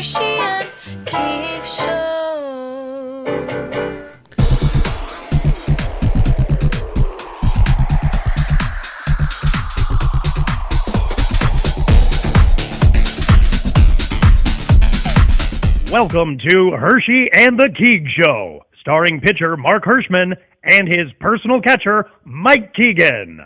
Hershey and Keegs show. Welcome to Hershey and the Keegs Show, starring pitcher Mark Hirschman and his personal catcher, Mike Keegan.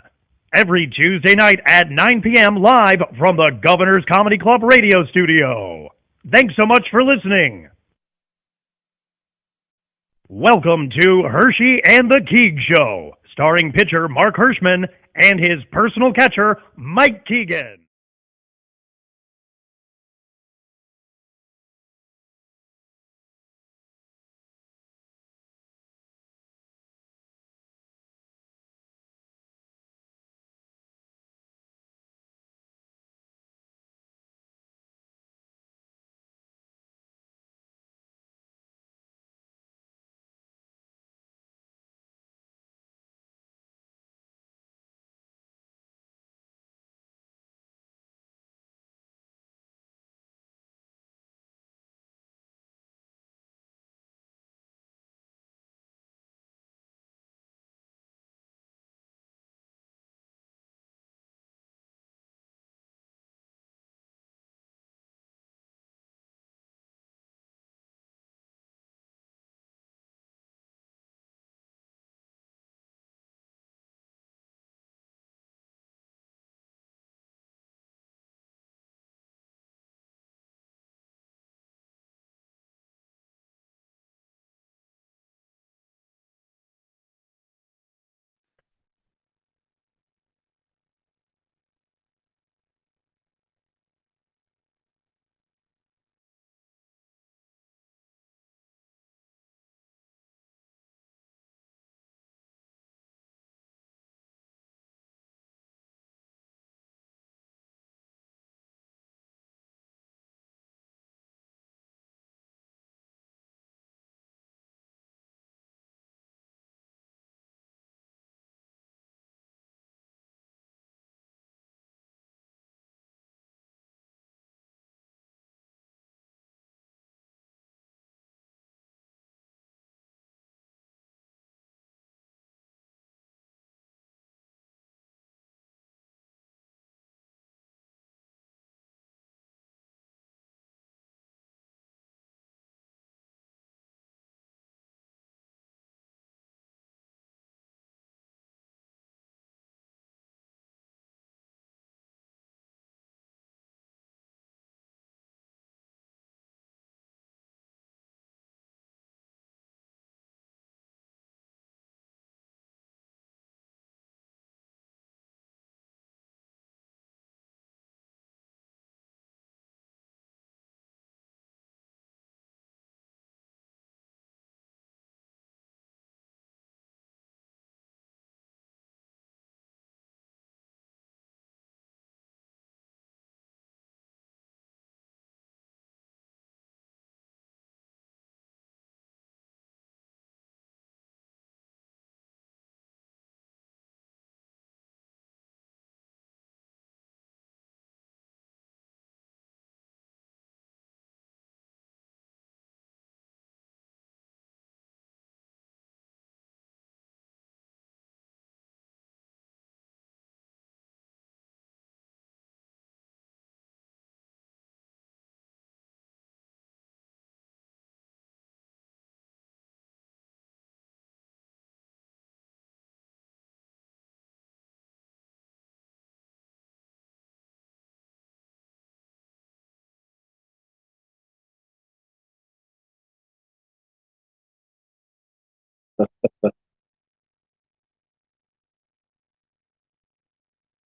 Every Tuesday night at 9 p.m. live from the Governor's Comedy Club radio studio. Thanks so much for listening. Welcome to Hershey and the Keegs Show, starring pitcher Mark Hirschman and his personal catcher, Mike Keegan.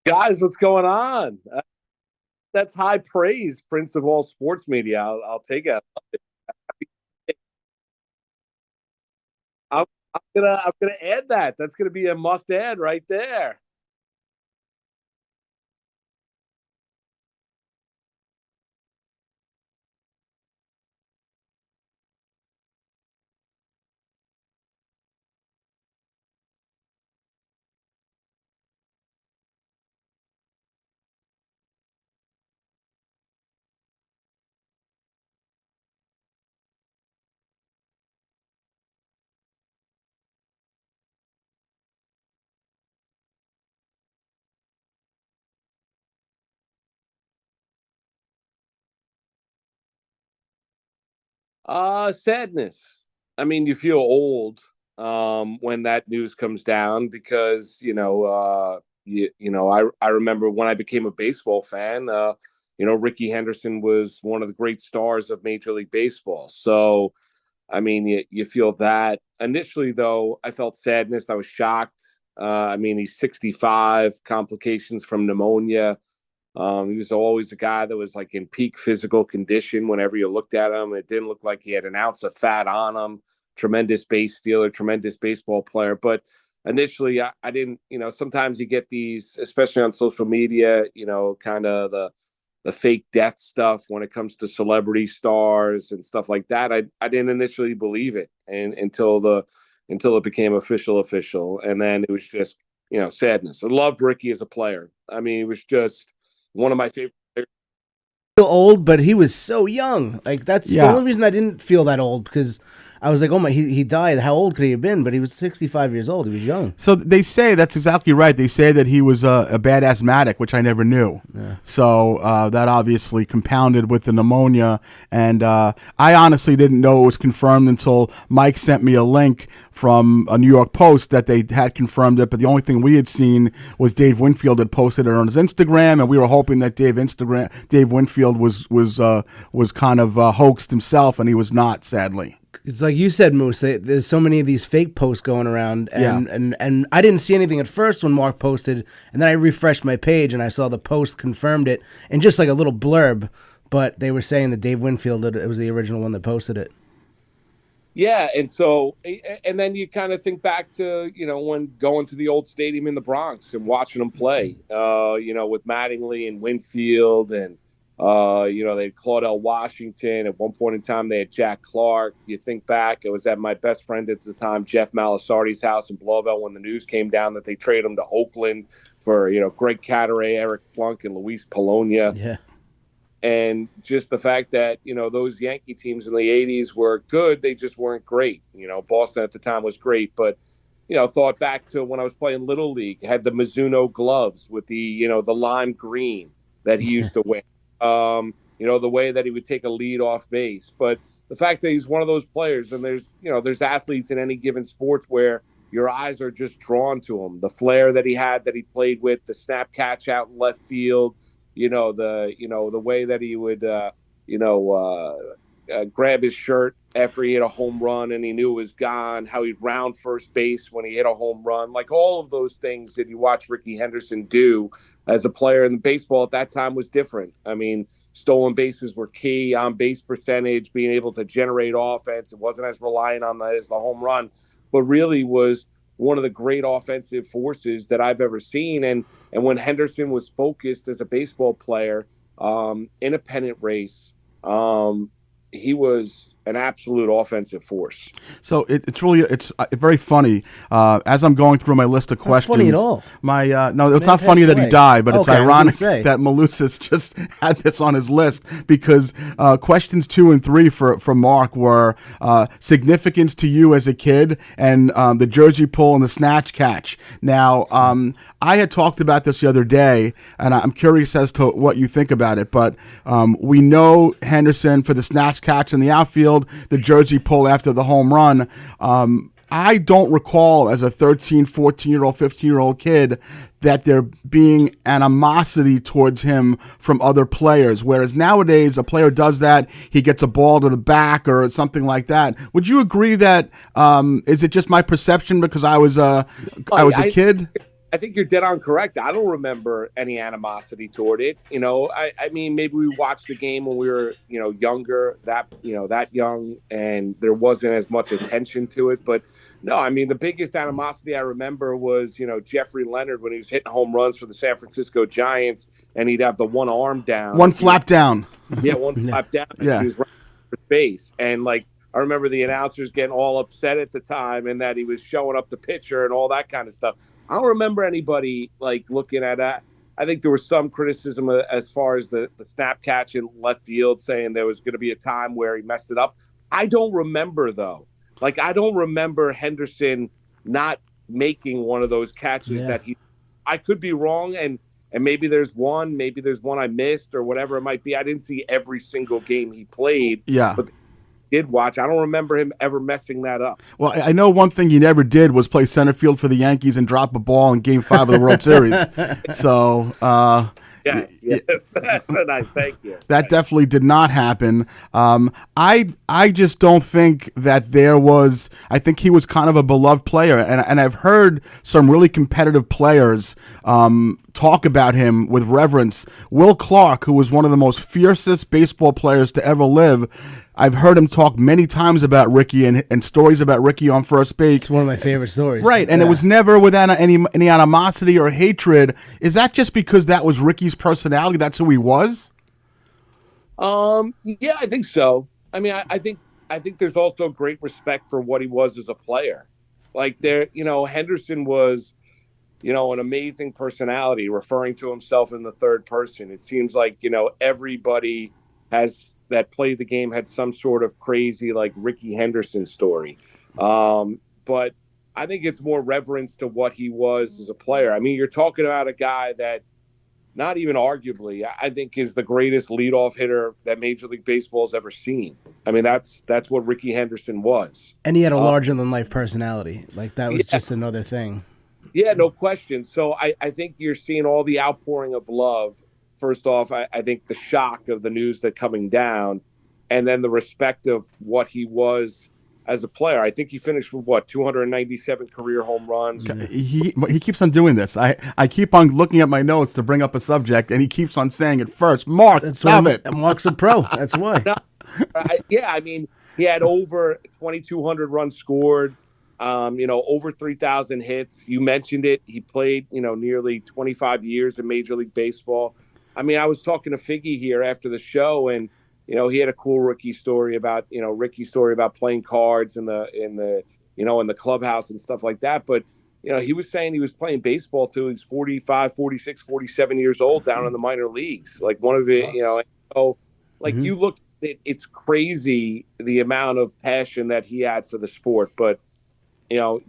Guys, what's going on? That's high praise, Prince of all sports media. I'll take it. I'm, I'm gonna add that. That's gonna be a must add right there. Sadness. I mean, you feel old when that news comes down because I remember when I became a baseball fan. Ricky Henderson was one of the great stars of Major League Baseball. So I mean, you feel that. Initially, though, I felt sadness. I was shocked. I mean, he's 65, complications from pneumonia. He was always a guy that was like in peak physical condition whenever you looked at him. It didn't look like he had an ounce of fat on him. Tremendous base stealer, tremendous baseball player. But initially, I didn't, sometimes you get these, especially on social media, kind of the fake death stuff when it comes to celebrity stars and stuff like that. I didn't initially believe it and until it became official. And then it was just, sadness. I loved Ricky as a player. I mean, he was just one of my favorite players. Feel old, but he was so young. Like that's the only reason I didn't feel that old because I was like, oh my, he died. How old could he have been? But he was 65 years old. He was young. So they say that's exactly right. They say that he was a bad asthmatic, which I never knew. Yeah. So that obviously compounded with the pneumonia. And I honestly didn't know it was confirmed until Mike sent me a link from a New York Post that they had confirmed it. But the only thing we had seen was Dave Winfield had posted it on his Instagram, and we were hoping that Dave Winfield was kind of hoaxed himself, and he was not, sadly. It's like you said, Moose. There's so many of these fake posts going around, and I didn't see anything at first when Mark posted, and then I refreshed my page and I saw the post confirmed it, and just like a little blurb, but they were saying that Dave Winfield, it was the original one that posted it. Yeah, and then you kind of think back to when going to the old stadium in the Bronx and watching them play, with Mattingly and Winfield and. They had Claudel Washington. At one point in time, they had Jack Clark. You think back, it was at my best friend at the time, Jeff Malasardi's house in Blauvelt, when the news came down that they traded him to Oakland for, Greg Cadaret, Eric Plunk, and Luis Polonia. Yeah. And just the fact that, those Yankee teams in the 80s were good, they just weren't great. Boston at the time was great, but, thought back to when I was playing Little League, had the Mizuno gloves with the lime green that he used to wear. The way that he would take a lead off base. But the fact that he's one of those players, and there's athletes in any given sport where your eyes are just drawn to him. The flair that he had, that he played with, the snap catch out in left field, the way that he would, grab his shirt after he hit a home run and he knew it was gone, how he'd round first base when he hit a home run, like all of those things that you watch Ricky Henderson do as a player. And baseball at that time was different. I mean, stolen bases were key, on base percentage, being able to generate offense. It wasn't as reliant on as the home run, but really was one of the great offensive forces that I've ever seen. And when Henderson was focused as a baseball player in a pennant race, he was an absolute offensive force. So it's very funny. As I'm going through my list of questions, not funny at all. No, it's not funny that he died, but it's ironic that Malusis just had this on his list because questions 2 and 3 for Mark were significance to you as a kid and the jersey pull and the snatch catch. Now, I had talked about this the other day, and I'm curious as to what you think about it. But we know Henderson for the snatch catch in the outfield, the jersey pull after the home run. I don't recall as a 13, 14-year-old, 15-year-old kid that there being animosity towards him from other players. Whereas nowadays, a player does that, he gets a ball to the back or something like that. Would you agree that, is it just my perception because I was a kid? I think you're dead on correct. I don't remember any animosity toward it. I mean, maybe we watched the game when we were, younger, that young, and there wasn't as much attention to it. But no, I mean, the biggest animosity I remember was, Jeffrey Leonard when he was hitting home runs for the San Francisco Giants, and he'd have the one arm down. One flap down. Yeah, one flap down. Yeah. He was right for base. And I remember the announcers getting all upset at the time and that he was showing up the pitcher and all that kind of stuff. I don't remember anybody looking at that. I think there was some criticism as far as the snap catch in left field, saying there was going to be a time where he messed it up. I don't remember though. I don't remember Henderson not making one of those catches that I could be wrong. And maybe there's one I missed or whatever it might be. I didn't see every single game he played. Yeah. But did watch, I don't remember him ever messing that up. Well, I know one thing he never did was play center field for the Yankees and drop a ball in Game 5 of the World Series. So, yes, that's a nice. Thank you. That definitely did not happen. I just don't think that there was. I think he was kind of a beloved player, and I've heard some really competitive players talk about him with reverence. Will Clark, who was one of the most fiercest baseball players to ever live, I've heard him talk many times about Ricky and stories about Ricky on first base. It's one of my favorite stories. Right, and it was never without any animosity or hatred. Is that just because that was Ricky's personality? That's who he was? Yeah, I think so. I mean, I think there's also great respect for what he was as a player. Like Henderson was, an amazing personality, referring to himself in the third person. It seems like, everybody that played the game had some sort of crazy, like, Ricky Henderson story. But I think it's more reverence to what he was as a player. I mean, you're talking about a guy that, not even arguably, I think is the greatest leadoff hitter that Major League Baseball has ever seen. I mean, that's what Ricky Henderson was. And he had a larger-than-life personality. Like, that was just another thing. Yeah, no question. So I think you're seeing all the outpouring of love. First off, I think the shock of the news that coming down, and then the respect of what he was as a player. I think he finished with 297 career home runs. He keeps on doing this. I keep on looking at my notes to bring up a subject, and he keeps on saying it first. Mark, stop it. Mark's a pro. That's why. I mean, he had over 2,200 runs scored. Over 3,000 hits. You mentioned it. He played, nearly 25 years in Major League Baseball. I mean, I was talking to Figgy here after the show, and he had a cool Ricky's story about playing cards in the clubhouse and stuff like that. But he was saying he was playing baseball till he's 45, 46, 47 years old down in the minor leagues. Like one of it, you look at it, it's crazy the amount of passion that he had for the sport. But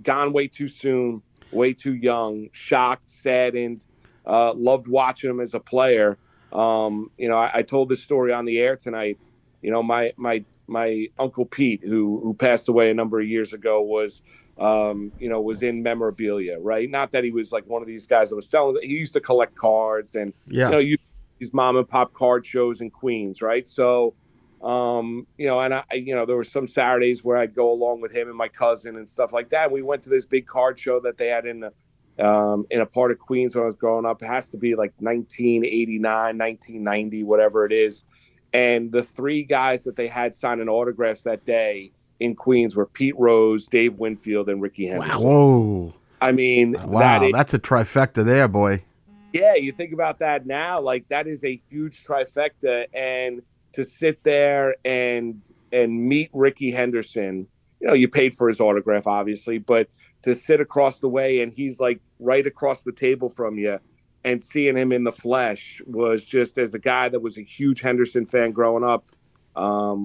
gone way too soon, way too young, shocked, saddened, loved watching him as a player. I told this story on the air tonight. My Uncle Pete, who passed away a number of years ago, was in memorabilia, right? Not that he was like one of these guys that was selling. He used to collect cards and, these mom and pop card shows in Queens, right? So, and there were some Saturdays where I'd go along with him and my cousin and stuff like that. We went to this big card show that they had in a part of Queens when I was growing up. It has to be like 1989, 1990, whatever it is. And the three guys that they had signing autographs that day in Queens were Pete Rose, Dave Winfield, and Ricky Henderson. Whoa. I mean, that's a trifecta there, boy. Yeah, you think about that now, like that is a huge trifecta. And to sit there and meet Ricky Henderson, you paid for his autograph, obviously, but to sit across the way and he's like right across the table from you, and seeing him in the flesh was just, as the guy that was a huge Henderson fan growing up,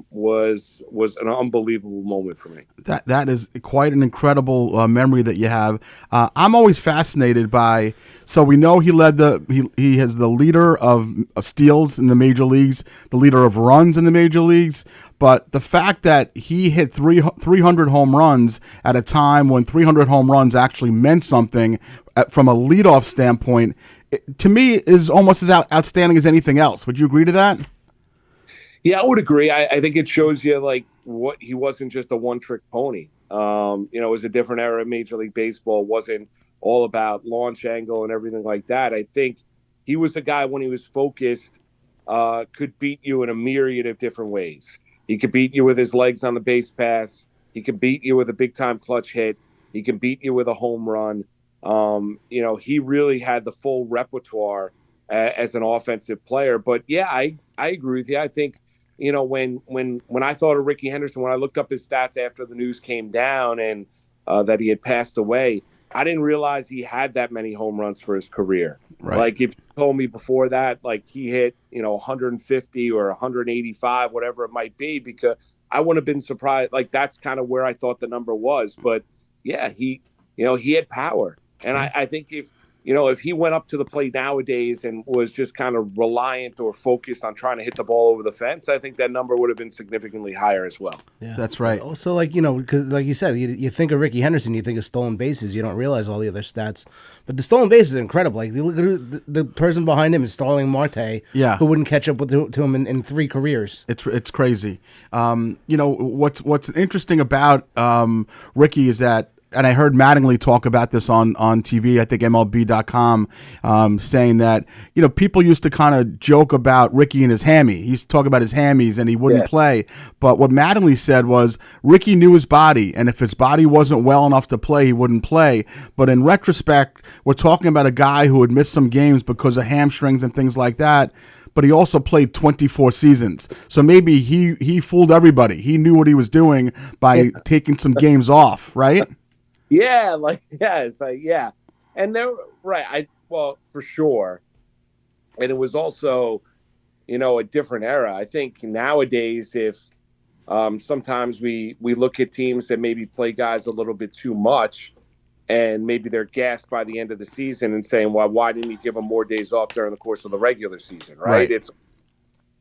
was an unbelievable moment for me. That is quite an incredible memory that you have. I'm always fascinated by. So we know he is the leader of steals in the major leagues, the leader of runs in the major leagues. But the fact that he hit 300 home runs at a time when 300 home runs actually meant something from a leadoff standpoint, to me is almost as outstanding as anything else. Would you agree to that? Yeah, I would agree. I think it shows you like what he wasn't just a one-trick pony. It was a different era of Major League Baseball. It wasn't all about launch angle and everything like that. I think he was a guy, when he was focused, could beat you in a myriad of different ways. He could beat you with his legs on the base pass. He could beat you with a big-time clutch hit. He can beat you with a home run. He really had the full repertoire as an offensive player. But yeah, I agree with you. I think, when I thought of Ricky Henderson, when I looked up his stats after the news came down and that he had passed away, I didn't realize he had that many home runs for his career. Right. Like if you told me before that, like he hit, 150 or 185, whatever it might be, because I wouldn't have been surprised. Like that's kind of where I thought the number was. But yeah, he had power. And I think if if he went up to the plate nowadays and was just kind of reliant or focused on trying to hit the ball over the fence, I think that number would have been significantly higher as well. Yeah, that's right. But also, because like you said, you think of Ricky Henderson, you think of stolen bases, you don't realize all the other stats. But the stolen bases are incredible. Like, you look at the person behind him is Starling Marte, who wouldn't catch up to him in 3 careers. It's crazy. What's interesting about Ricky is that, and I heard Mattingly talk about this on TV, I think MLB.com, saying that, people used to kind of joke about Ricky and his hammy. He used to talk about his hammies and he wouldn't play. But what Mattingly said was Ricky knew his body, and if his body wasn't well enough to play, he wouldn't play. But in retrospect, we're talking about a guy who had missed some games because of hamstrings and things like that. But he also played 24 seasons. So maybe he fooled everybody. He knew what he was doing by taking some games off, right? Yeah, it's like, yeah. And they're right. For sure. And it was also, a different era. I think nowadays, if sometimes we look at teams that maybe play guys a little bit too much, and maybe they're gassed by the end of the season and saying, well, why didn't you give them more days off during the course of the regular season, right? It's,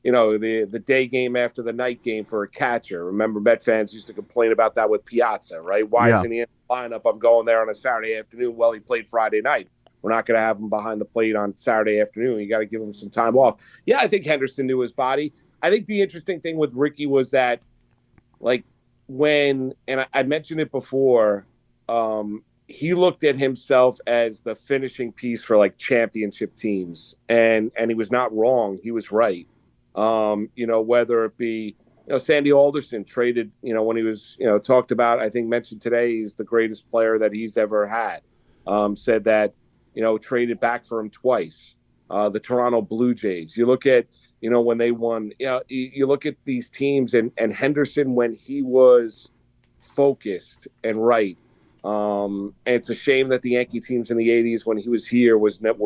the day game after the night game for a catcher. Remember, Met fans used to complain about that with Piazza, right? Why isn't he in the lineup? I'm going there on a Saturday afternoon. Well, he played Friday night. We're not going to have him behind the plate on Saturday afternoon. You got to give him some time off. Yeah, I think Henderson knew his body. I think the interesting thing with Ricky was that, and I mentioned it before, he looked at himself as the finishing piece for championship teams, and he was not wrong. He was right. Whether it be, Sandy Alderson traded, when he was, talked about, I think mentioned today, he's the greatest player that he's ever had. Said that, traded back for him twice. The Toronto Blue Jays. You look at, when they won, you look at these teams and Henderson, when he was focused and right. And it's a shame that the Yankee teams in the 80s, when he was here,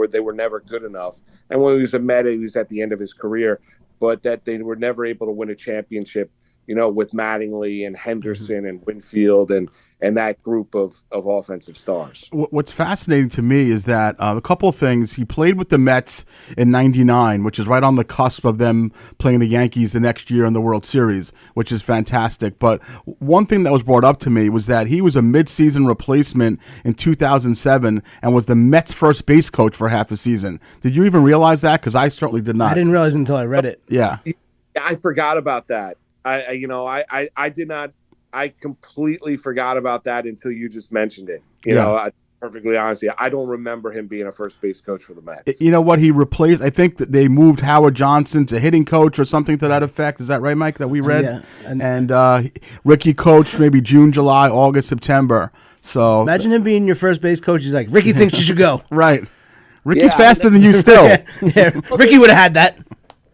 they were never good enough. And when he was a Met, he was at the end of his career, but that they were never able to win a championship, with Mattingly and Henderson and Winfield and that group of offensive stars. What's fascinating to me is that a couple of things. He played with the Mets in '99, which is right on the cusp of them playing the Yankees the next year in the World Series, which is fantastic. But one thing that was brought up to me was that he was a midseason replacement in 2007 and was the Mets' first base coach for half a season. Did you even realize that? Because I certainly did not. I didn't realize it until I read it. Yeah. I forgot about that. I did not. I completely forgot about that until you just mentioned it. Perfectly honest, I don't remember him being a first base coach for the Mets. You know what? He replaced. I think that they moved Howard Johnson to hitting coach or something to that effect. Is that right, Mike? That we read. Yeah. And Ricky coached maybe June, July, August, September. So imagine him being your first base coach. He's like, Ricky thinks you should go. Right. Ricky's faster than you still. Yeah. Ricky would have had that.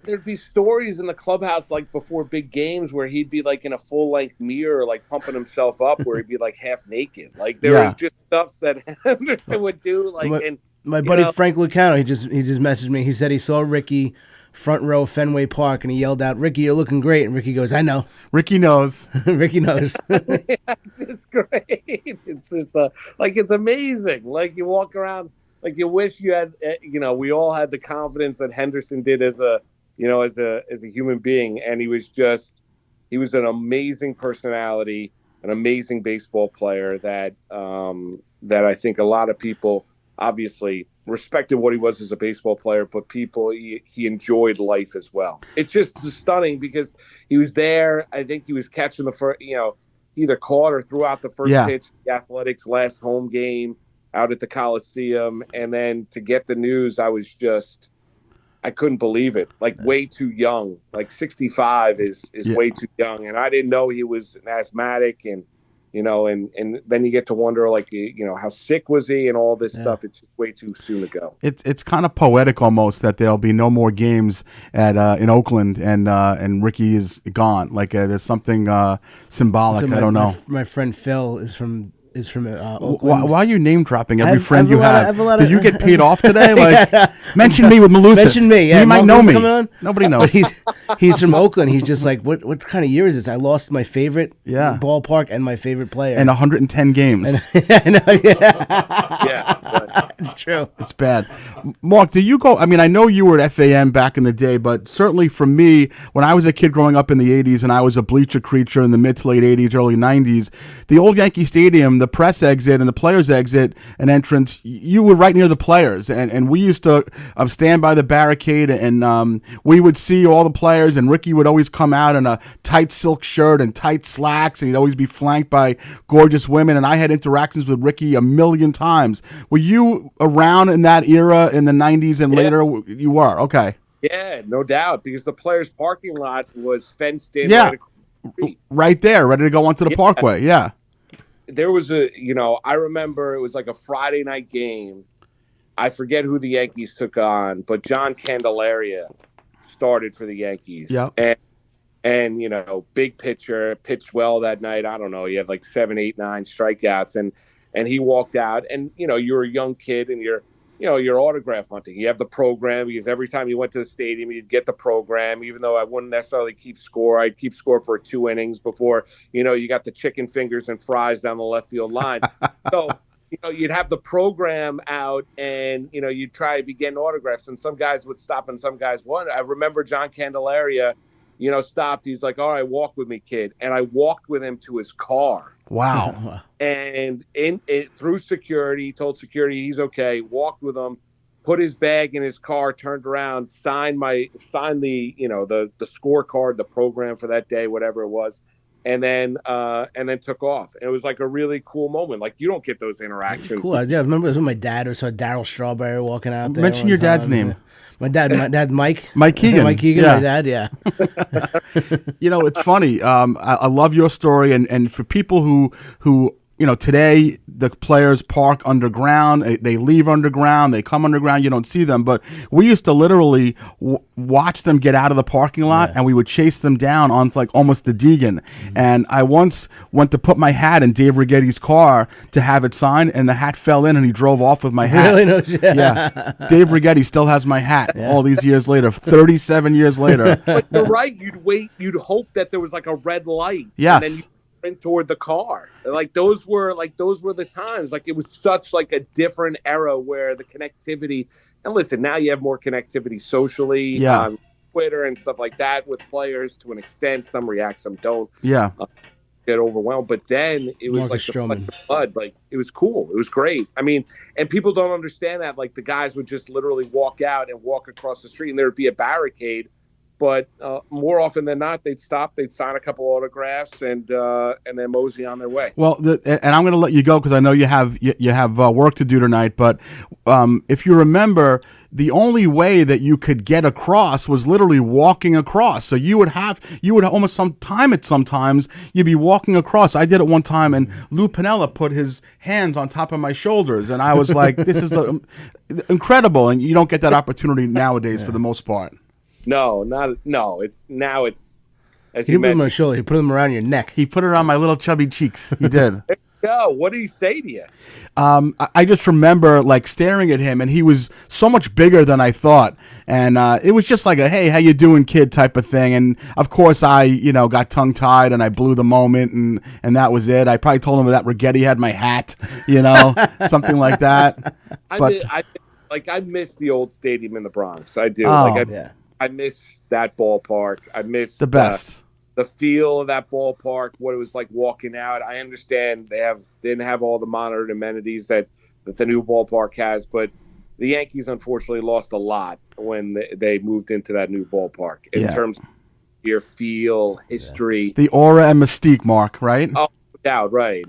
There'd be stories in the clubhouse before big games where he'd be in a full-length mirror, pumping himself up, where he'd be half naked. There was just stuff that Henderson would do. My buddy Frank Lucano, he just messaged me. He said he saw Ricky front row Fenway Park and he yelled out, "Ricky, you're looking great." And Ricky goes, "I know." Ricky knows. Ricky knows. It's just great. It's just it's amazing. You walk around, you wish you had, we all had the confidence that Henderson did as a human being. And he was an amazing personality, an amazing baseball player that I think a lot of people obviously respected what he was as a baseball player, but he enjoyed life as well. It's just stunning because he was there. I think he was catching the first, either caught or threw out the first pitch, the Athletics' last home game out at the Coliseum. And then to get the news, I couldn't believe it. Way too young. 65 is way too young. And I didn't know he was an asthmatic and then you get to wonder how sick was he and all this stuff. It's just way too soon to go. It's kind of poetic almost that there'll be no more games at in Oakland and Ricky is gone. There's something symbolic. So I don't know. My friend Phil is from Oakland. Why are you name dropping every friend you have? Did you get paid off today? Mention me with Malusis. Mention me. Yeah, you might know me. Nobody knows. But he's from Oakland. He's just what kind of year is this? I lost my favorite ballpark and my favorite player. And 110 games. I know, Yeah. It's true. It's bad. Mark, do you go? I mean, I know you were at FAM back in the day, but certainly for me, when I was a kid growing up in the 80s and I was a bleacher creature in the mid to late 80s, early 90s, the old Yankee Stadium, the press exit and the players exit and entrance, you were right near the players. And we used to stand by the barricade and we would see all the players, and Ricky would always come out in a tight silk shirt and tight slacks, and he'd always be flanked by gorgeous women. And I had interactions with Ricky a million times. Were you around in that era in the 90s and later? You were, okay. Yeah, no doubt, because the players' parking lot was fenced in. Yeah, right there, ready to go onto the parkway. Yeah. There was I remember it was like a Friday night game. I forget who the Yankees took on, but John Candelaria started for the Yankees. Yeah. And big pitcher, pitched well that night. I don't know. He had like 7, 8, 9 strikeouts, and he walked out. And you're a young kid, and you're autograph hunting. You have the program, because every time you went to the stadium, you'd get the program. Even though I wouldn't necessarily keep score, I'd keep score for 2 innings before you got the chicken fingers and fries down the left field line. So you'd have the program out, and you'd try to be getting autographs, and some guys would stop and some guys wouldn't. I remember John Candelaria stopped. He's like, "All right, walk with me, kid." And I walked with him to his car. Wow. And through security, told security he's okay, walked with him, put his bag in his car, turned around, signed the scorecard, the program for that day, whatever it was, and then took off. And it was like a really cool moment. Like, you don't get those interactions. Cool. Yeah, I remember it was with my dad. I saw Darryl Strawberry walking out there. Mention your dad's name. My dad, Mike. Mike Keegan. Mike Keegan, yeah. My dad, yeah. It's funny. I love your story, and for people who today the players park underground, they leave underground, they come underground, you don't see them. But we used to literally watch them get out of the parking lot, and we would chase them down onto like almost the Deegan. And I once went to put my hat in Dave Righetti's car to have it signed, and the hat fell in, and he drove off with my hat. Really? No shit. Yeah. Dave Righetti still has my hat all these years later, 37 years later. But you're right. You'd hope that there was like a red light. Yes. And then you toward the car. Like those were the times. Like, it was such like a different era where the connectivity, and listen, now you have more connectivity socially on Twitter and stuff like that with players to an extent. Some react, some don't. Yeah. Get overwhelmed. But then it was Marcus like the blood. Like, it was cool. It was great. I mean, and people don't understand that. Like, the guys would just literally walk out and walk across the street, and there would be a barricade. But more often than not, they'd stop, they'd sign a couple autographs, and then mosey on their way. Well, and I'm going to let you go because I know you have work to do tonight. But if you remember, the only way that you could get across was literally walking across. So you would almost sometimes you'd be walking across. I did it one time, and Lou Piniella put his hands on top of my shoulders, and I was like, "This is incredible!" And you don't get that opportunity nowadays for the most part. No. It's as He didn't put them on the shoulder. He put them around your neck. He put it on my little chubby cheeks. He did. No, what did he say to you? I just remember like staring at him, and he was so much bigger than I thought, and it was just like a "Hey, how you doing, kid?" type of thing. And of course, I got tongue tied, and I blew the moment, and that was it. I probably told him that Righetti had my hat, something like that. I miss the old stadium in the Bronx. I do. I miss that ballpark. I miss the best. The feel of that ballpark, what it was like walking out. I understand they didn't have all the modern amenities that the new ballpark has, but the Yankees unfortunately lost a lot when they moved into that new ballpark in terms of your feel, history. The aura and mystique, Mark, right? Oh, no doubt, right.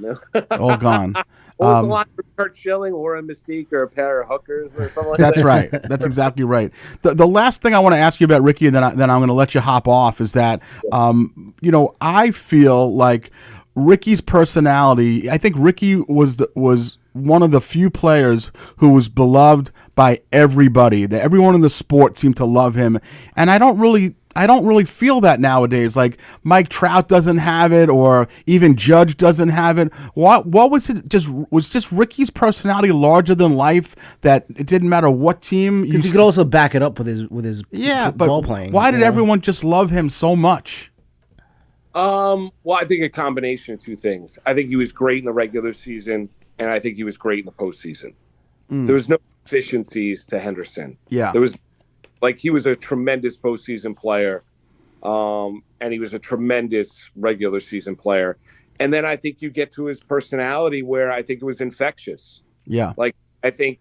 All gone. What was the line for Kurt Schilling, or a Mystique, or a pair of hookers, or something like that? That's right. That's exactly right. The last thing I want to ask you about Ricky, and then I'm going to let you hop off, is that, I feel like Ricky's personality, I think Ricky was one of the few players who was beloved by everybody. That everyone in the sport seemed to love him, and I don't really feel that nowadays. Like Mike Trout doesn't have it, or even Judge doesn't have it. What was it? Was just Ricky's personality larger than life, that it didn't matter what team? Because he could also back it up with his ball playing. Why did everyone just love him so much? Well, I think a combination of two things. I think he was great in the regular season, and I think he was great in the postseason. there was no deficiencies to Henderson. Yeah. There was, like, he was a tremendous postseason player, and he was a tremendous regular season player. And then I think you get to his personality where I think it was infectious. Yeah. Like, I think,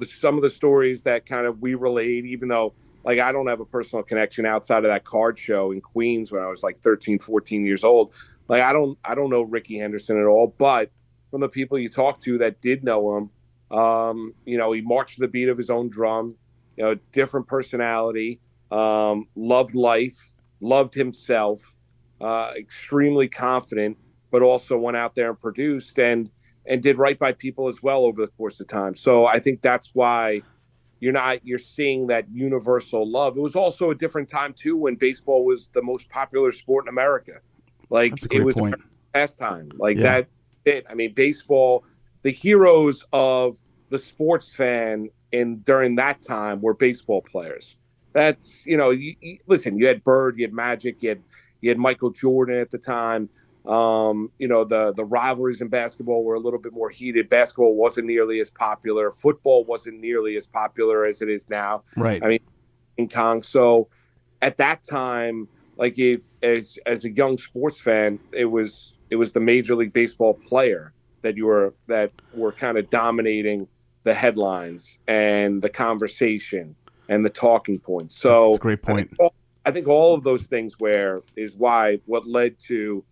some of the stories that kind of we relate, even though, like, I don't have a personal connection outside of that card show in Queens when I was like 13, 14 years old. Like, I don't know Ricky Henderson at all, but from the people you talk to that did know him, he marched to the beat of his own drum, different personality, loved life, loved himself, extremely confident, but also went out there and produced and did right by people as well over the course of time. So I think that's why you're seeing that universal love. It was also a different time too, when baseball was the most popular sport in America. Like, it was a pastime. Like, that. I mean, baseball, the heroes of the sports fan during that time were baseball players. That's, listen, you had Bird, you had Magic, you had Michael Jordan at the time. The rivalries in basketball were a little bit more heated. Basketball wasn't nearly as popular. Football wasn't nearly as popular as it is now. Right. I mean, King Kong. So at that time, like, if as a young sports fan, it was the Major League Baseball player that were kind of dominating the headlines and the conversation and the talking points. So that's a great point. I think all of those things is what led to,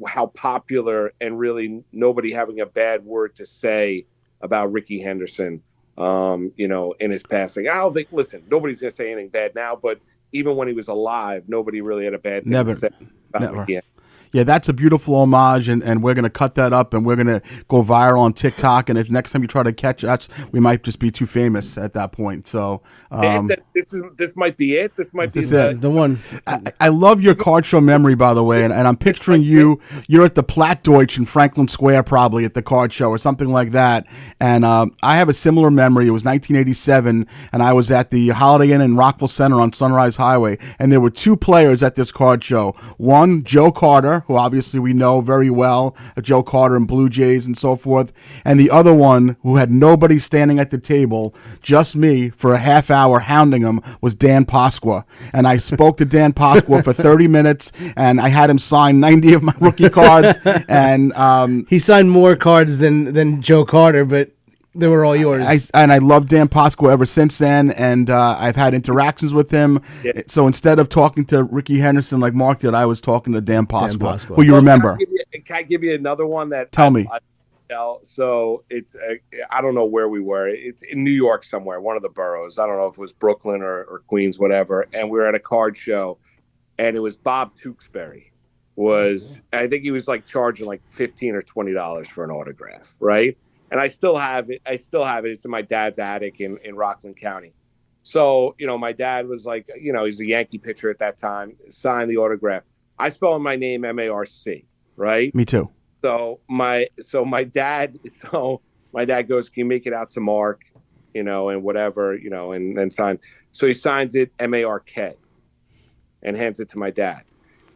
how popular and really nobody having a bad word to say about Ricky Henderson, in his passing. I don't think, listen, nobody's going to say anything bad now, but even when he was alive, nobody really had a bad thing to say about Ricky. Yeah, that's a beautiful homage, and we're going to cut that up, and we're going to go viral on TikTok, and if next time you try to catch us, we might just be too famous at that point. So this might be it. This might be the one. I love your card show memory, by the way, and I'm picturing you're at the Plattdeutsch in Franklin Square, probably at the card show or something like that, and I have a similar memory. It was 1987, and I was at the Holiday Inn in Rockville Center on Sunrise Highway, and there were two players at this card show. One, Joe Carter, who obviously we know very well, Joe Carter and Blue Jays and so forth. And the other one, who had nobody standing at the table, just me, for a half hour hounding him, was Dan Pasqua. And I spoke to Dan Pasqua for 30 minutes, and I had him sign 90 of my rookie cards. And he signed more cards than Joe Carter, but they were all yours. I love Dan Pasqua ever since then, and I've had interactions with him. Yeah. So instead of talking to Ricky Henderson like Mark did, I was talking to Dan Pasqua, who you remember. Can I give you another one that? Tell me. So it's I don't know where we were. It's in New York somewhere, one of the boroughs. I don't know if it was Brooklyn or Queens, whatever. And we were at a card show, and it was Bob Tewksbury. I think he was like charging like $15 or $20 for an autograph, right? And I still have it. It's in my dad's attic in Rockland County. So, my dad was like, he's a Yankee pitcher at that time, signed the autograph. I spell my name M-A-R-C, right? Me too. So my dad goes, can you make it out to Mark, and whatever, and then sign. So he signs it M-A-R-K and hands it to my dad.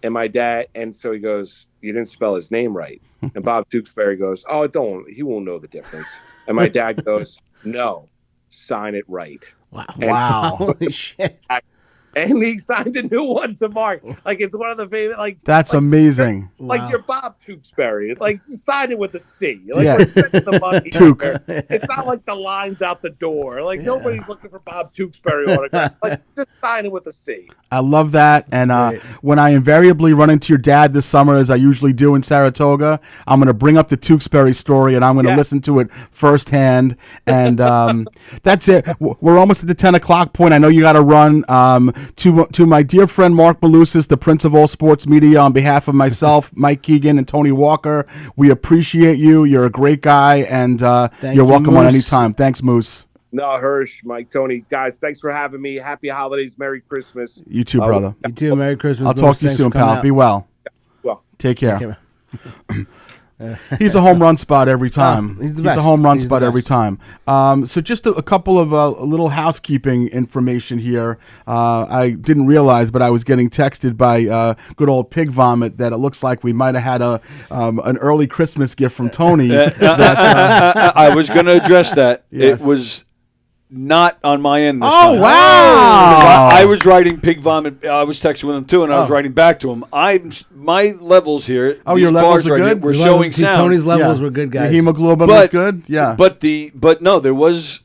And so he goes, you didn't spell his name right. And Bob Tewksbury goes, oh, he won't know the difference. And my dad goes, no, sign it right. Wow. Holy shit. And he signed a new one to Mark. Like, it's one of the favorite. Like, that's amazing. Like, you're Bob Tewksbury. Like, sign it with a C. Like, yeah. We're spending the money here. It's not like the line's out the door. Like, nobody's looking for Bob Tewksbury autograph. Like, just sign it with a C. I love that. And when I invariably run into your dad this summer, as I usually do in Saratoga, I'm going to bring up the Tewksbury story, and I'm going to listen to it firsthand. And that's it. We're almost at the 10 o'clock point. I know you got to run. To my dear friend Mark Malusis, the Prince of all sports media, on behalf of myself, Mike Keegan, and Tony Walker, we appreciate you. You're a great guy, and you're welcome on any time. Thanks, Moose. No, Hirsch, Mike, Tony, guys, thanks for having me. Happy holidays, Merry Christmas. You too, brother. You too, Merry Christmas. I'll talk to you soon, pal. Be well. Well, take care. He's a home run spot every time. He's the best. A home run spot every time. So just a couple of a little housekeeping information here. I didn't realize, but I was getting texted by good old Pig Vomit that it looks like we might have had an early Christmas gift from Tony. I was going to address that. Yes. It was not on my end this time. Oh, wow. I was writing Pig Vomit. I was texting with him, too, and I was writing back to him. My levels here, oh, these your levels bars are right here, good? were showing sound. Tony's levels were good, guys. Your hemoglobin was good? Yeah. But no, there was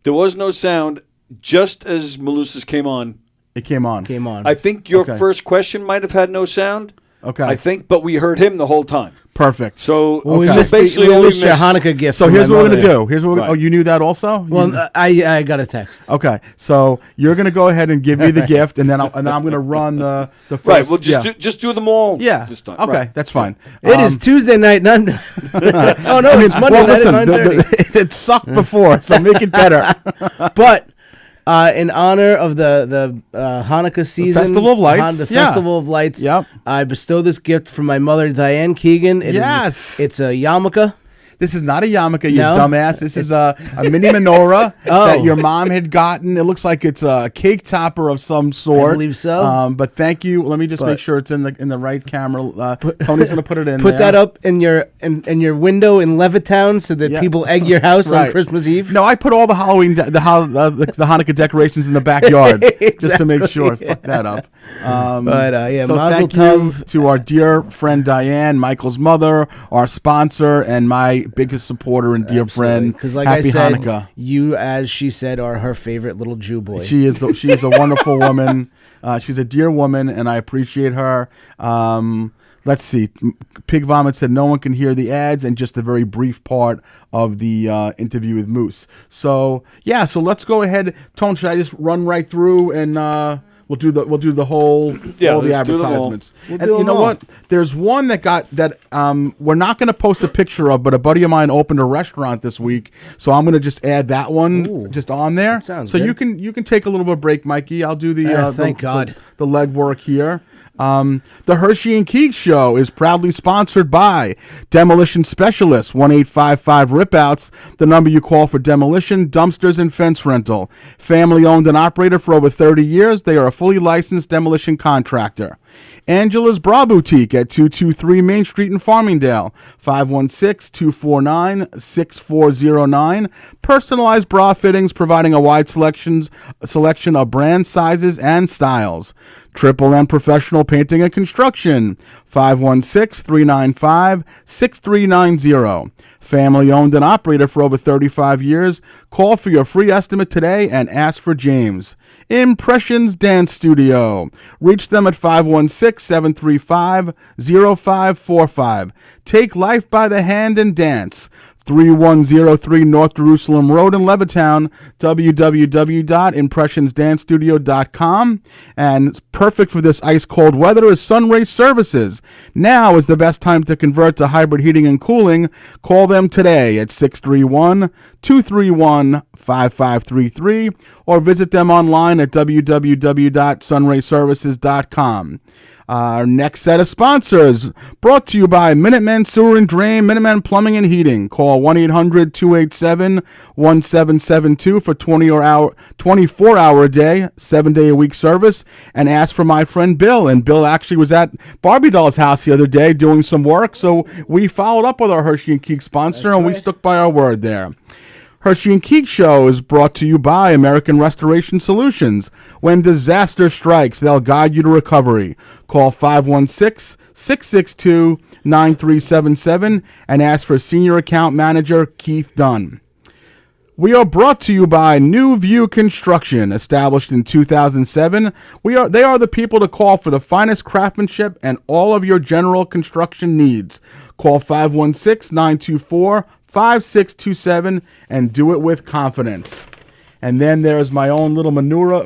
no sound just as Melusa's came on. It came on. I think your first question might have had no sound. Okay. I think, but we heard him the whole time. Perfect. So, Well, we so missed basically we only missed your missed- Hanukkah gift. So from here's my what we're mother. going to do. Here's what Right. oh, you knew that also? Well, I got a text. Okay, so you're going to go ahead and give me the gift, and then I'm going to run the first. Right. Well, just do them all. yeah. This time. Okay, Right. that's fine. It is Tuesday night. Oh no, it's Monday well, night listen, at 9:30. it sucked before, so make it better. But in honor of the Hanukkah season, Festival of Lights, the yeah. Festival of Lights, Yep. I bestow this gift from my mother, Diane Keegan. It's a yarmulke. This is not a yarmulke, you No? dumbass. This is a mini menorah Oh. that your mom had gotten. It looks like it's a cake topper of some sort. I believe so. But thank you. Let me just make sure it's in the right camera. Tony's going to put it in Put there. that up in your window in Levittown so that people egg your house on Right. Christmas Eve. No, I put all the Halloween, the Hanukkah decorations in the backyard just to make sure. Fuck that up. Yeah, So Mazel thank you Tov. to our dear friend Diane, Michael's mother, our sponsor, and my biggest supporter and dear friend. Because like Happy I said, Hanukkah. you, as she said, are her favorite little Jew boy. She is a wonderful woman. She's a dear woman, and I appreciate her. Let's see. Pig Vomit said no one can hear the ads and just a very brief part of the interview with Moose. So yeah, so let's go ahead. Tone, should I just run right through and we'll do the whole all the let's do them all. advertisements. We'll And do you them know all. what? There's one that we're not going to post a picture of, but a buddy of mine opened a restaurant this week, so I'm going to just add that one just on there. That sounds so good. you can take a little bit of break, Mikey. I'll do the Thank God. the legwork here. The Herschy and Keegs show is proudly sponsored by Demolition Specialists, 1-855-RIP-OUTS, the number you call for demolition, dumpsters, and fence rental. Family owned and operated for over 30 years, they are a fully licensed demolition contractor. Angela's Bra Boutique at 223 Main Street in Farmingdale, 516-249-6409. Personalized bra fittings providing a wide selection of brand sizes and styles. Triple M Professional Painting and Construction, 516-395-6390. Family owned and operated for over 35 years. Call for your free estimate today and ask for James. Impressions Dance Studio. Reach them at 516-735-0545. Take life by the hand and dance. 3103 North Jerusalem Road in Levittown, www.impressionsdancestudio.com. And it's perfect for this ice-cold weather is Sunray Services. Now is the best time to convert to hybrid heating and cooling. Call them today at 631-231-5533 or visit them online at www.sunrayservices.com. Our next set of sponsors brought to you by Minutemen Sewer and Drain, Minutemen Plumbing and Heating. Call 1-800-287-1772 for 24-hour a day, 7-day-a-week service, and ask for my friend Bill. And Bill actually was at Barbie Doll's house the other day doing some work, so we followed up with our Hershey and Keegs sponsor, and we stuck by our word there. Hershey and Keegs Show is brought to you by American Restoration Solutions. When disaster strikes, they'll guide you to recovery. Call 516-662-9377 and ask for Senior Account Manager Keith Dunn. We are brought to you by New View Construction, established in 2007. They are the people to call for the finest craftsmanship and all of your general construction needs. Call 516-924-5627 and do it with confidence. And then there's my own little menorah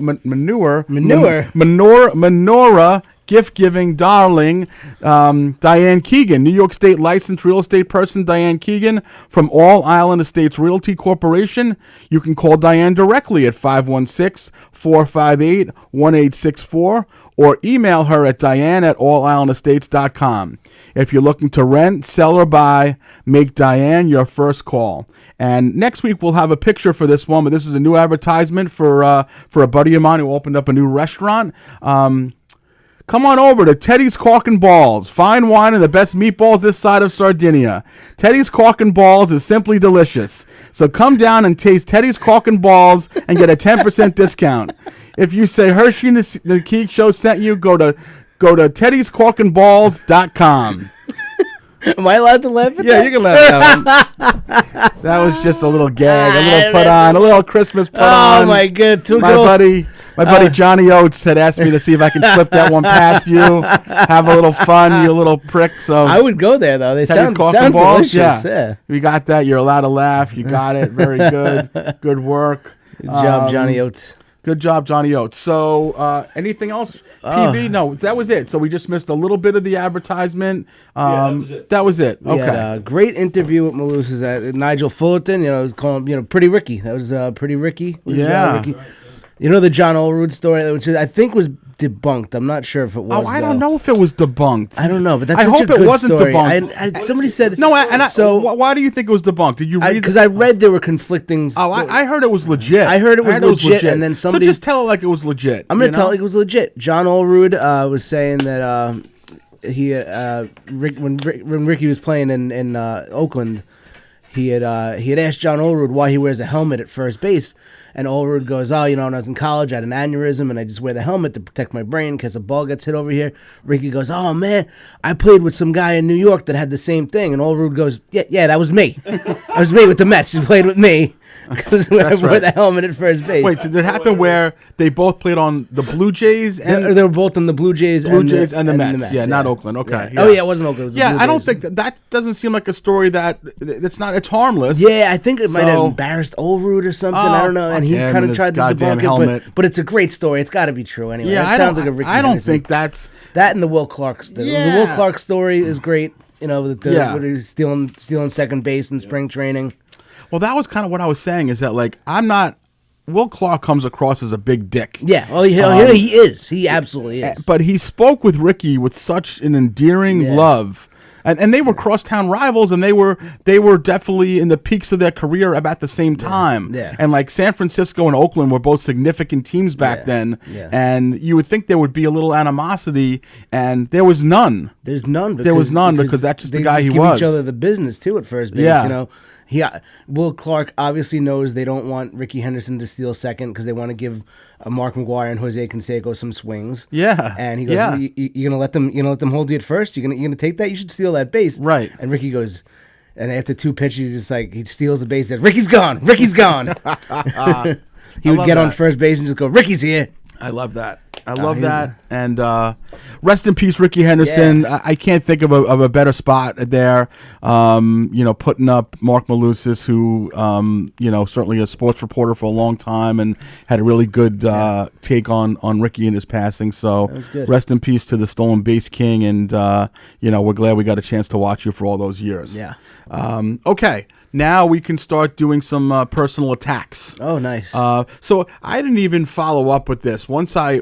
gift-giving darling, Diane Keegan, New York State licensed real estate person Diane Keegan from All Island Estates Realty Corporation. You can call Diane directly at 516-458-1864 or email her at diane@allislandestates.com. If you're looking to rent, sell, or buy, make Diane your first call. And next week we'll have a picture for this one, but this is a new advertisement for a buddy of mine who opened up a new restaurant. Come on over to Teddy's Cork and Balls. Fine wine and the best meatballs this side of Sardinia. Teddy's Cork and Balls is simply delicious. So come down and taste Teddy's Cork and Balls and get a 10% discount. If you say Hershey and the Keegs Show sent you, go to teddyscorkandballs.com. Am I allowed to laugh at that? Yeah, you can laugh at that one. That was just a little gag, a little put on, a little Christmas put on. Oh my God! My buddy Johnny Oates had asked me to see if I can slip that one past you, have a little fun, you little prick. So I would go there though. They sound balls. delicious. Yeah, we got that. You're allowed to laugh. You got it. Very good. Good work. Good job, Johnny Oates. Good job, Johnny Oates. So, anything else? PB? No, that was it. So we just missed a little bit of the advertisement. That was it. That was it. Okay. We had a great interview with Malusis. Nigel Fullerton, was calling him, Pretty Ricky. That was Pretty Ricky. Ricky. You know the John Olerud story, which I think was debunked. I'm not sure if it was. Oh, I don't know if it was debunked. I don't know, but that's I such hope a good it wasn't story. debunked. Somebody said no. Why do you think it was debunked? Did you read? Because I read there were conflicting. I heard it was legit. I heard it was legit, and then somebody. So just tell it like it was legit. I'm going to tell it like it was legit. John Olerud was saying that when Ricky was playing in Oakland, he had asked John Olerud why he wears a helmet at first base. And Olerud goes, when I was in college, I had an aneurysm, and I just wear the helmet to protect my brain in case a ball gets hit over here. Ricky goes, oh, man, I played with some guy in New York that had the same thing. And Olerud goes, yeah, that was me. That was me with the Mets. He played with me because I wore the helmet at first base. Wait, so did it happen where they both played on the Blue Jays? They were both on the Blue Jays and the Mets. Yeah, not Oakland. Okay. Yeah. Oh, yeah, it wasn't Oakland. It was the Blue I don't Jays. think that doesn't seem like a story it's harmless. Yeah, I think it might have embarrassed Olerud or something. I don't know. And he kind of tried to debunk it, but it's a great story. It's got to be true anyway. Yeah, it sounds like a Ricky I don't Henderson. think that's that, and the Will Clark. The Will Clark story is great. Where he's stealing second base in spring training. Well, that was kind of what I was saying. Is that Will Clark comes across as a big dick. Yeah, he is. He absolutely is. But he spoke with Ricky with such an endearing love. And they were crosstown rivals, and they were definitely in the peaks of their career about the same time. Yeah. And like San Francisco and Oakland were both significant teams back then. Yeah. And you would think there would be a little animosity, and there was none. There's none. Because that's just the guy he was. They give each other the business too at first base. Yeah. Will Clark obviously knows they don't want Ricky Henderson to steal second because they want to give Mark McGwire and Jose Canseco some swings. Yeah, and he goes, "You gonna let them? You gonna let them hold you at first? You gonna take that? You should steal that base." Right. And Ricky goes, and after two pitches, he's just he steals the base. Says, "Ricky's gone. Ricky's gone." He would get on first base and just go, "Ricky's here." I love that. I love that. And rest in peace, Ricky Henderson. Yeah. I can't think of a better spot there. Putting up Mark Malusis, who, certainly a sports reporter for a long time and had a really good take on Ricky and his passing. So rest in peace to the stolen base king. And, we're glad we got a chance to watch you for all those years. Yeah. Okay. Now we can start doing some personal attacks. Oh, nice. So I didn't even follow up with this. Once I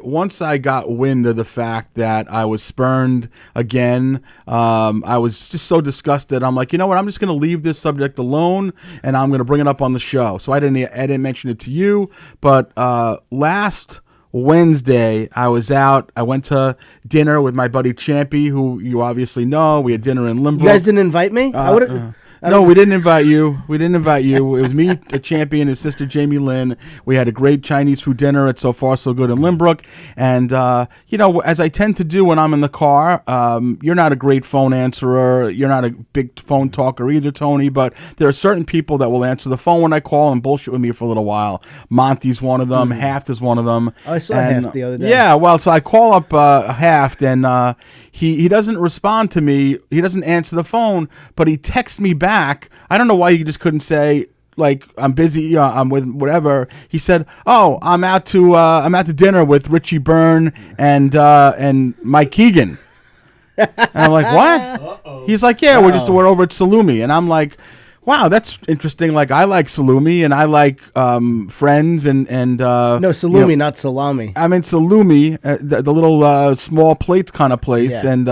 got wind of the fact that I was spurned again, I was just so disgusted. I'm like, you know what? I'm just going to leave this subject alone, and I'm going to bring it up on the show. So I didn't mention it to you, but last Wednesday, I was out. I went to dinner with my buddy Champy, who you obviously know. We had dinner in Limbrook. You guys didn't invite me? I would have. No, we didn't invite you. It was me, a Champion, his sister Jamie Lynn. We had a great Chinese food dinner at So Far So Good in Limbrook. And, as I tend to do when I'm in the car, you're not a great phone answerer. You're not a big phone talker either, Tony. But there are certain people that will answer the phone when I call and bullshit with me for a little while. Monty's one of them. Haft is one of them. I saw Haft the other day. Yeah, well, so I call up Haft, and he doesn't respond to me. He doesn't answer the phone, but he texts me back. I don't know why you just couldn't say, like, I'm busy, I'm with whatever. He said, "Oh, I'm out to dinner with Richie Byrne and Mike Keegan." And I'm like, "What?" Uh-oh. He's like, "Yeah, we're over at Salumi." And I'm like, Wow, that's interesting. Like I like salumi and I like Friends and no salumi, not salami. I mean salumi, the little small plates kind of place, and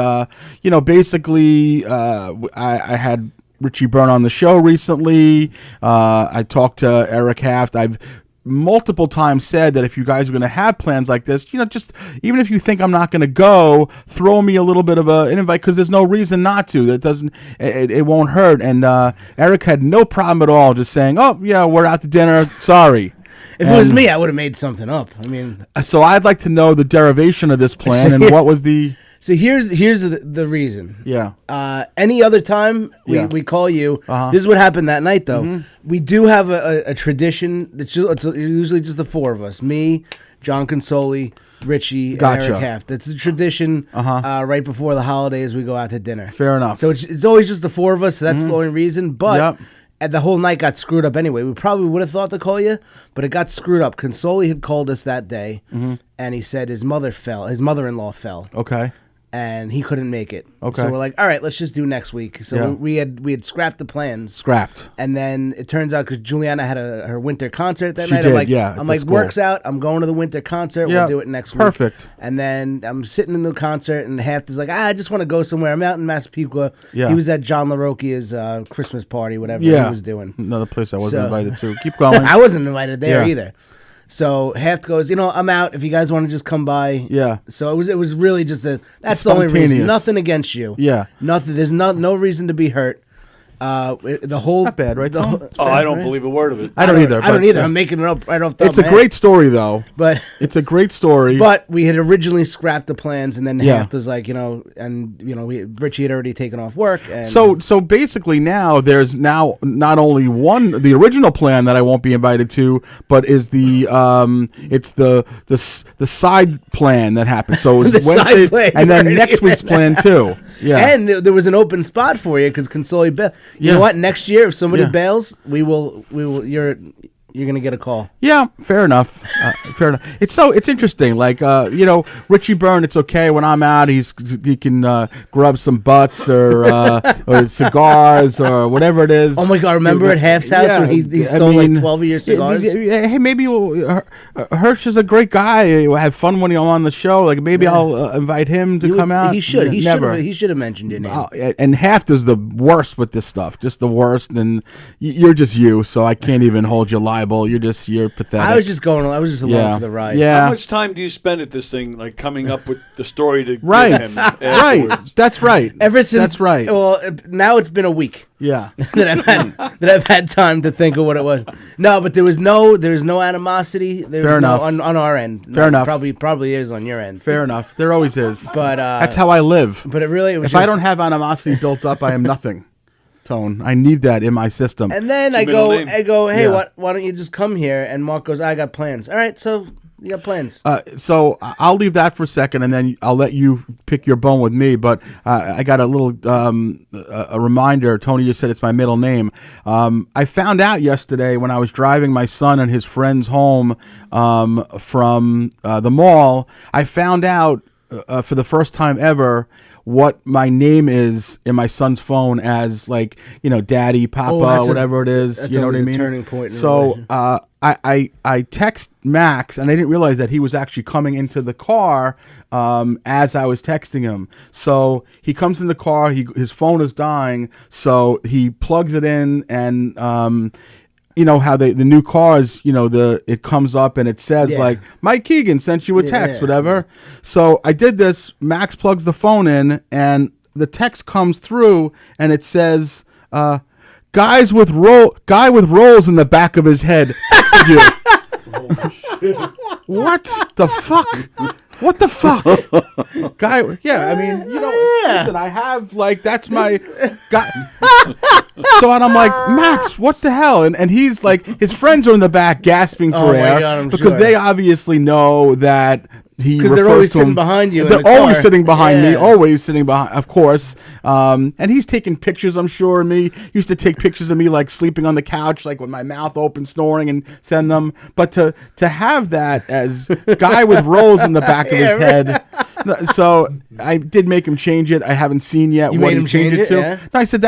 basically I had Richie Byrne on the show recently. I talked to Eric Haft. I've multiple times said that if you guys are going to have plans like this, just even if you think I'm not going to go, throw me a little bit of an invite because there's no reason not to. That doesn't, it won't hurt. And Eric had no problem at all just saying, "Oh yeah, we're out to dinner. Sorry." If it was me, I would have made something up. I mean, so I'd like to know the derivation of this plan and what was the. So here's the reason. Yeah. Any other time we call you. This is what happened that night, though. Mm-hmm. We do have a tradition. It's usually just the four of us: me, John Consoli, Richie, and Eric Haft. It's a tradition. Right before the holidays, we go out to dinner. Fair enough. So it's always just the four of us. So that's the only reason. But. And the whole night got screwed up anyway. We probably would have thought to call you, but it got screwed up. Consoli had called us that day, and he said his mother-in-law fell. Okay. And he couldn't make it. Okay. So we're like, all right, let's just do next week. So we had scrapped the plans. Scrapped. And then it turns out because Juliana had her winter concert that she night. Did, I'm like, works out. I'm going to the winter concert. We'll do it next week. Perfect. And then I'm sitting in the concert, and Haft is like, I just want to go somewhere. I'm out in Massapequa. Yeah. He was at John LaRocchia's Christmas party, whatever he was doing. Another place I wasn't invited to. Keep going. I wasn't invited there either. So Haft goes, I'm out. If you guys want to just come by, So it was really just that's the only reason. Nothing against you. Yeah. Nothing. There's no reason to be hurt. The whole not bad, right? I don't believe a word of it. I don't either. I don't either. I'm making it up right off the top It's a great story, though. But it's a great story. But we had originally scrapped the plans, and then Haft was like, Richie had already taken off work. And so basically now there's not only the original plan that I won't be invited to, but is it's the side plan that happened. So it was Wednesday, plan, and then next week's plan too. Yeah, and there was an open spot for you because Consoli bailed. You know what? Next year, if somebody bails, we will. You're gonna get a call. Yeah, fair enough. Fair enough. It's interesting. Like Richie Byrne. It's okay when I'm out. He can grub some butts or cigars or whatever it is. Oh my God! Remember at Haft's house when he stole like 12-year cigars? Hey, maybe Hersh is a great guy. We'll have fun when he's on the show. Like maybe I'll invite him to come out. He should. Never. He should have mentioned your name. And Haft is the worst with this stuff. Just the worst. And you're just you. So I can't even hold you liable. You're pathetic. I was just along for the ride. Yeah. How much time do you spend at this thing, like coming up with the story to give him afterwards? Right. That's right. Ever since that's right. Well, now it's been a week. Yeah. that I've had time to think of what it was. No, but there's no animosity. Fair enough. On our end. Fair enough. Probably is on your end. Fair enough. There always is. But that's how I live. But it was if I don't have animosity built up, I am nothing. Tone. I need that in my system. And then I go, hey, why don't you just come here? And Mark goes, I got plans. All right, so you got plans. So I'll leave that for a second, and then I'll let you pick your bone with me. But I got a little a reminder. Tony just said it's my middle name. I found out yesterday when I was driving my son and his friends home from the mall. I found out for the first time ever what my name is in my son's phone as, like, daddy, papa, whatever it is. You know what I mean? Turning point. So I text Max, and I didn't realize that he was actually coming into the car as I was texting him. So he comes in the car. His phone is dying, so he plugs it in, and how the new cars, it comes up and it says like Mike Keegan sent you a text, whatever. So I did this. Max plugs the phone in, and the text comes through, and it says, guy with rolls in the back of his head texted you. Holy shit. What the fuck? What the fuck? Guy, I mean, listen, I have, like, that's my guy. So, and I'm like, Max, what the hell? And he's like, his friends are in the back gasping for air. God, because they obviously know that because they're always sitting behind you. They're always sitting behind me, always sitting behind, of course. And he's taking pictures, I'm sure, of me. He used to take pictures of me, like, sleeping on the couch, like, with my mouth open, snoring, and send them. But to have that as guy with rolls in the back of his head, So I did make him change it. I haven't seen yet You what made he him changed change it to. it, yeah? No, I said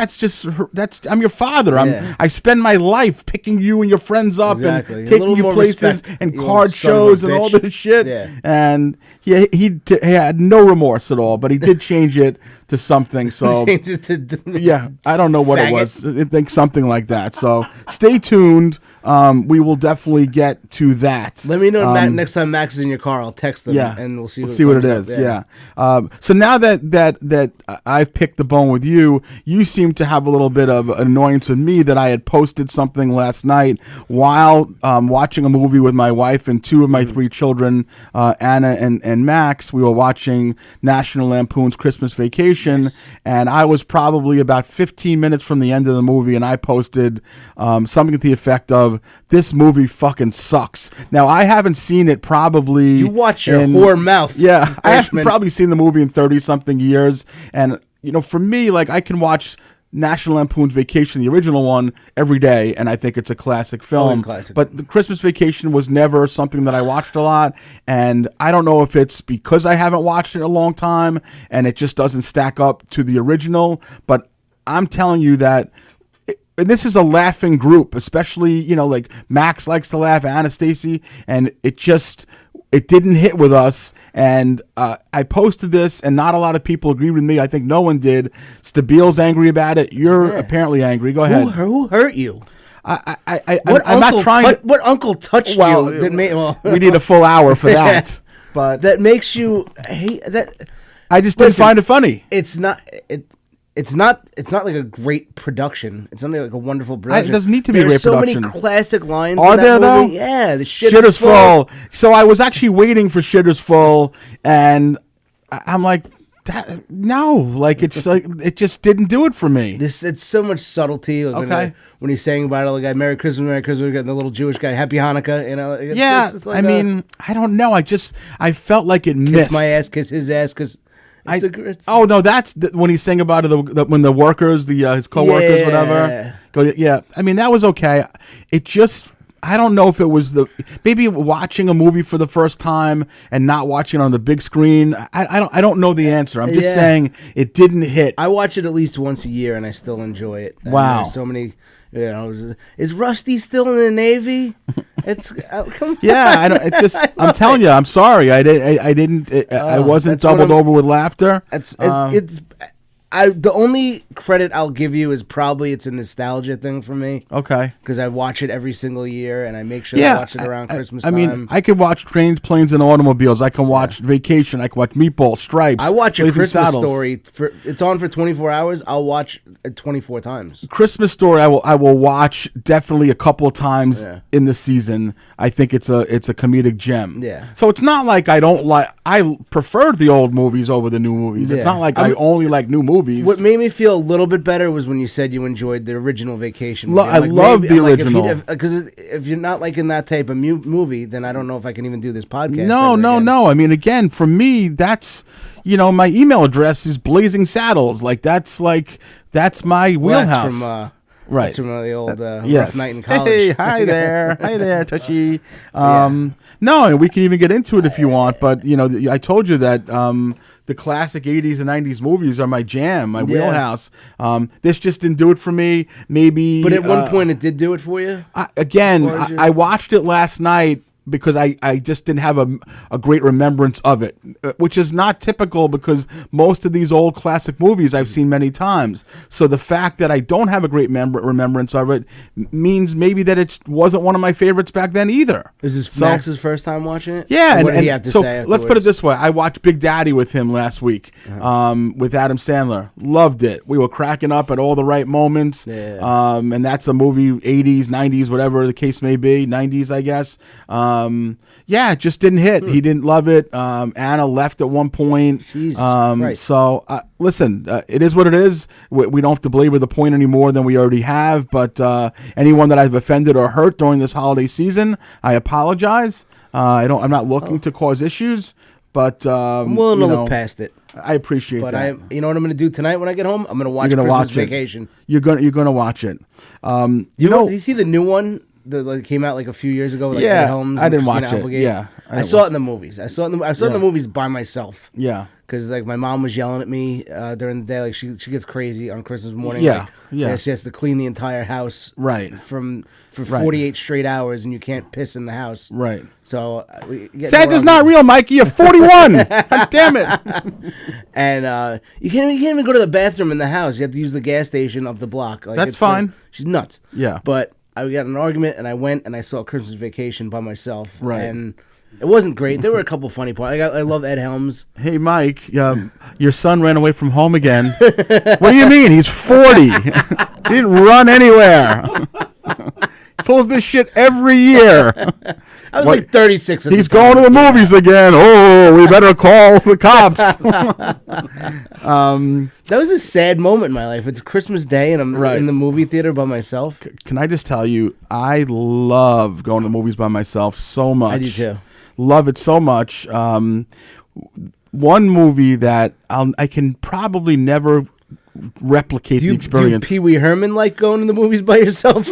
I'm your father. Yeah. I spend my life picking you and your friends up Exactly. A and taking little you more places respect, and you card little son of a shows and all bitch. this shit. Yeah. And he had no remorse at all, but he did change it to something. So Change it to yeah, I don't know what it Faggot. was. I think something like that. So stay tuned. We will definitely get to that. Let me know next time Max is in your car. I'll text them. Yeah, And we'll see what it comes is. up. Yeah. So now that I've picked the bone with you, you seem to have a little bit of annoyance with me that I had posted something last night while watching a movie with my wife and two of my three children, Anna and Max. We were watching National Lampoon's Christmas Vacation, and I was probably about 15 minutes from the end of the movie, and I posted something to the effect of, "This movie fucking sucks." Now, I haven't seen it probably... You watch your whore mouth. Yeah, I haven't Irishman. probably seen the movie in 30-something years. And, for me, like, I can watch National Lampoon's Vacation, the original one, every day, and I think it's a classic film. Always a classic. But the Christmas Vacation was never something that I watched a lot, and I don't know if it's because I haven't watched it in a long time, and it just doesn't stack up to the original, but I'm telling you that... And this is a laughing group, especially, like Max likes to laugh, Anastasia, and it didn't hit with us. And I posted this, and not a lot of people agreed with me. I think no one did. Stabile's angry about it. You're apparently angry. Go ahead. Who hurt you? I'm not trying. What uncle touched you? That made, we need a full hour for that. But that makes you hate that. I just didn't find it funny. It's not. It's not like a great production. It's not like a wonderful production. It doesn't need to be a great production. There's so many classic lines. Are in that there, though? movie. Yeah, the Shitter's Full. So I was actually waiting for Shitter's Full, and I'm like, no, like it's like it just didn't do it for me. It's so much subtlety. Like when he's saying about it, the guy, Merry Christmas, we got the little Jewish guy, Happy Hanukkah. It's like I don't know. I felt like it missed. Kiss my ass, kiss his ass, because. That's when he's saying about it when the workers, his coworkers, whatever. I mean, that was okay. It just, I don't know if it was maybe watching a movie for the first time and not watching it on the big screen. I don't know the answer. I'm just saying it didn't hit. I watch it at least once a year and I still enjoy it. Wow. So many. Is Rusty still in the Navy? It's I don't. I'm telling you, I'm sorry. I wasn't doubled over with laughter. The only credit I'll give you is probably it's a nostalgia thing for me. Okay. Because I watch it every single year, and I make sure I watch it around Christmas time. I mean, I could watch Trains, Planes, and Automobiles. I can watch Vacation. I can watch Meatball, Stripes. I watch a Blazing Christmas Saddles. Story. It's on for 24 hours. I'll watch it 24 times. Christmas Story, I will watch definitely a couple of times in the season. I think it's a comedic gem. Yeah. So it's not like I don't like. I prefer the old movies over the new movies. It's not like I only like new movies. What made me feel a little bit better was when you said you enjoyed the original Vacation. I love the original. Because if you're not liking that type of movie, then I don't know if I can even do this podcast. No. I mean, again, for me, that's my email address is Blazing Saddles. That's my wheelhouse. That's right. That's from the old rough night in college. Hey, hi there, Tushy. No, and we can even get into it if you want, but I told you that the classic 80s and 90s movies are my jam, my wheelhouse. This just didn't do it for me. Maybe, but at one point it did do it for you. I watched it last night because I just didn't have a great remembrance of it, which is not typical because most of these old classic movies I've seen many times. So the fact that I don't have a great remembrance of it means maybe that it wasn't one of my favorites back then either. Is this Max's first time watching it? Yeah. So what did he have to say afterwards? Let's put it this way. I watched Big Daddy with him last week with Adam Sandler. Loved it. We were cracking up at all the right moments. Yeah. And that's a movie, 80s, 90s, whatever the case may be, 90s, I guess. It just didn't hit. He didn't love it. Anna left at one point. Jesus Christ. So listen, it is what it is. We don't have to belabor the point any more than we already have. But anyone that I've offended or hurt during this holiday season, I apologize. I'm not looking to cause issues, but I'm willing to look past it. I appreciate that. You know what I'm going to do tonight when I get home? I'm going to watch Christmas Vacation. You're going to watch it. Do you see the new one? that came out like a few years ago? Like Yeah, Ed Helms I didn't and watch Christina it. Applegate? Yeah, I saw it in the movies. I saw it in the movies by myself. Yeah. Because like my mom was yelling at me during the day, like she gets crazy on Christmas morning. Yeah, like, yeah. She has to clean the entire house, Right. for 48 straight hours, and you can't piss in the house. Right. So Santa's not real, Mikey. You're 41. God damn it. And you can't even go to the bathroom in the house. You have to use the gas station up the block. Like, That's fine. Like, she's nuts. Yeah. But I got in an argument, and I went and I saw Christmas Vacation by myself. Right. And it wasn't great. There were a couple funny parts. I love Ed Helms. Hey, Mike, your son ran away from home again. What do you mean? He's 40. He didn't run anywhere. He pulls this shit every year. I was like 36. He's going to the movies again. Oh, we better call the cops. That was a sad moment in my life. It's Christmas Day, and I'm in the movie theater by myself. Can I just tell you, I love going to the movies by myself so much. I do too. Love it so much. One movie that I can probably never replicate the experience. Do you Pee Wee Herman like going to the movies by yourself?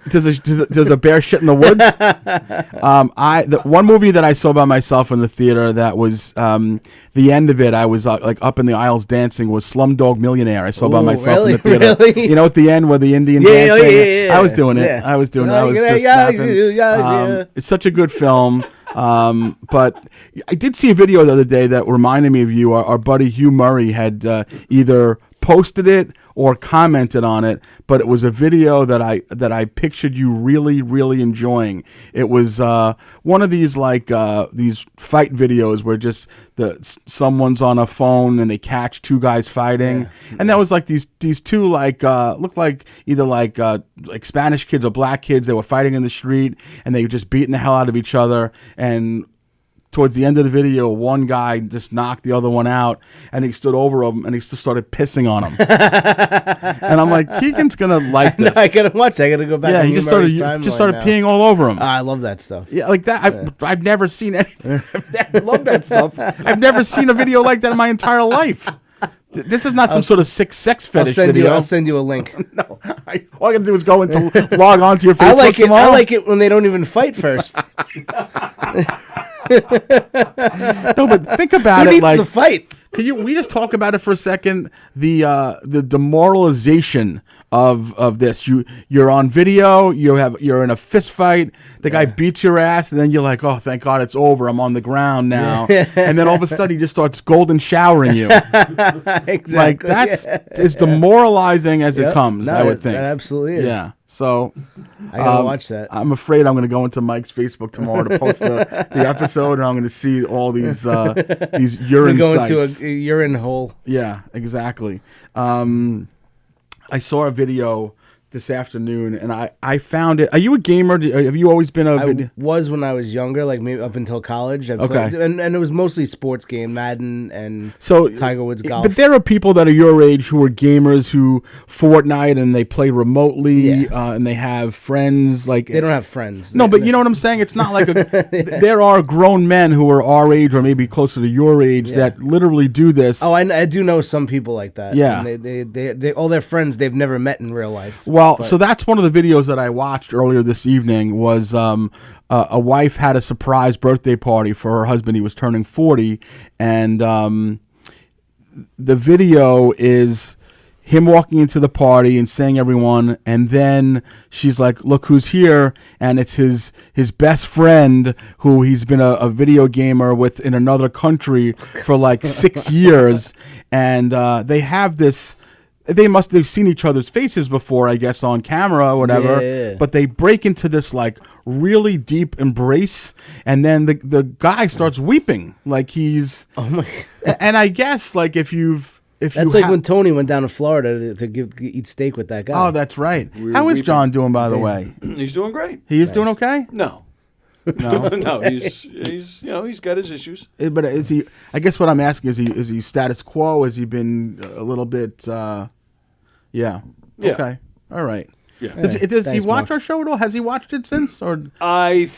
Does a bear shit in the woods? The one movie that I saw by myself in the theater that was the end of it. I was like up in the aisles dancing. Was Slumdog Millionaire. I saw by myself in the theater. Really? You know, at the end where the Indian dance. Yeah. I was doing it. Yeah. I was doing it. I was just snapping. It's such a good film. But I did see a video the other day that reminded me of you. Our buddy Hugh Murray had either posted it or commented on it, but it was a video that I pictured you really, really enjoying. It was one of these these fight videos where just someone's on a phone and they catch two guys fighting, and that was like these two looked like either like Spanish kids or black kids. They were fighting in the street and they were just beating the hell out of each other. And towards the end of the video, one guy just knocked the other one out, and he stood over him, and he just started pissing on him. And I'm like, Keegan's gonna like this. No, I gotta watch. I gotta go back. Yeah, he just started peeing all over him. I love that stuff. Yeah, like that. I've never seen anything. I love that stuff. I've never seen a video like that in my entire life. This is not some sort of sick sex fetish video. I'll send you a link. No, all I gotta do is go into log on to your Facebook tomorrow. I like it when they don't even fight first. No, but think about Who it. needs Like the fight? we just talk about it for a second? The demoralization of this. You're on video. You're in a fist fight. The guy beats your ass, and then you're like, oh, thank God it's over. I'm on the ground now. And then all of a sudden he just starts golden showering you. Exactly. Like that's as demoralizing as it comes. I would think. That absolutely is. Yeah. So I gotta watch that. I'm afraid I'm going to go into Mike's Facebook tomorrow to post the episode, and I'm going to see all these urine sites. Go into a urine hole. Yeah, exactly. I saw a video this afternoon, and I found it. Are you a gamer? Have you always been a video? I was when I was younger, like maybe up until college. Okay. And it was mostly sports game, Madden and Tiger Woods golf. But there are people that are your age who are gamers who Fortnite and they play remotely, and they have friends. Like they don't have friends. No, but you know what I'm saying? It's not like there are grown men who are our age or maybe closer to your age that literally do this. Oh, I do know some people like that. Yeah. And they all their friends they've never met in real life. Well, so that's one of the videos that I watched earlier this evening was a wife had a surprise birthday party for her husband. He was turning 40, and the video is him walking into the party and saying everyone, and then she's like, look who's here, and it's his best friend who he's been a video gamer with in another country for like 6 years, and they have this. They've seen each other's faces before, I guess, on camera or whatever. Yeah. But they break into this like really deep embrace, and then the guy starts weeping like he's. Oh my! And I guess like if that's like when Tony went down to Florida to eat steak with that guy. Oh, that's right. How is John doing, by the way? He's doing great. He is doing okay. No. No, he's he's got his issues. But is he? I guess what I'm asking is he status quo? Has he been a little bit? Yeah. Okay. All right. Yeah. Does he watch our show at all? Has he watched it since? Or I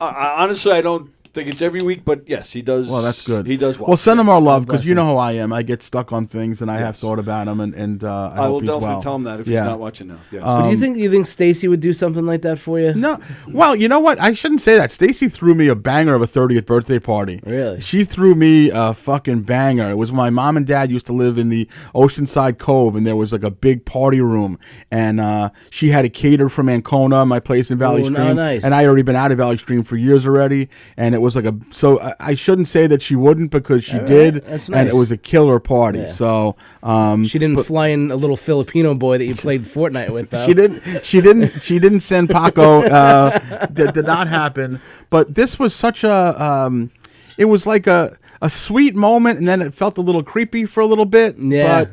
honestly I don't think it's every week, but yes, he does. Well, that's good. He does watch. Well, send him our love, because bless you know him. how I am. I get stuck on things, and I have thought about him, and I will hope he's definitely well. tell him that if he's not watching now. Yes. But do you think Stacy would do something like that for you? No. Well, you know what? I shouldn't say that. Stacy threw me a banger of a 30th birthday party. Really? She threw me a fucking banger. It was when my mom and dad used to live in the Oceanside Cove, and there was like a big party room, and she had it catered from Ancona, my place in Valley Stream, nice. and I had already been out of Valley Stream for years already, and it was like I shouldn't say that she wouldn't, because she did, That's and it nice. was a killer party. Yeah. So She didn't fly in a little Filipino boy that you played Fortnite with, though. She didn't send Paco. Did not happen. But this was such a. It was like a sweet moment, and then it felt a little creepy for a little bit. Yeah,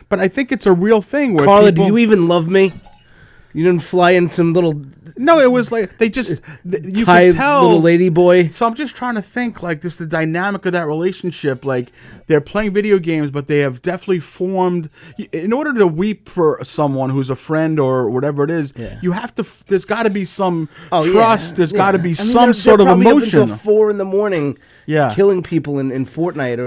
But I think it's a real thing where Carla, people, do you even love me? You didn't fly in some little No, it was like they just you tied could tell little lady boy. So I'm just trying to think, like, this the dynamic of that relationship. Like, they're playing video games, but they have definitely formed. In order to weep for someone who's a friend or whatever it is, you have to. There's got to be some trust. There's got to be some sort of probably emotion. Up until 4 a.m. Yeah. killing people in Fortnite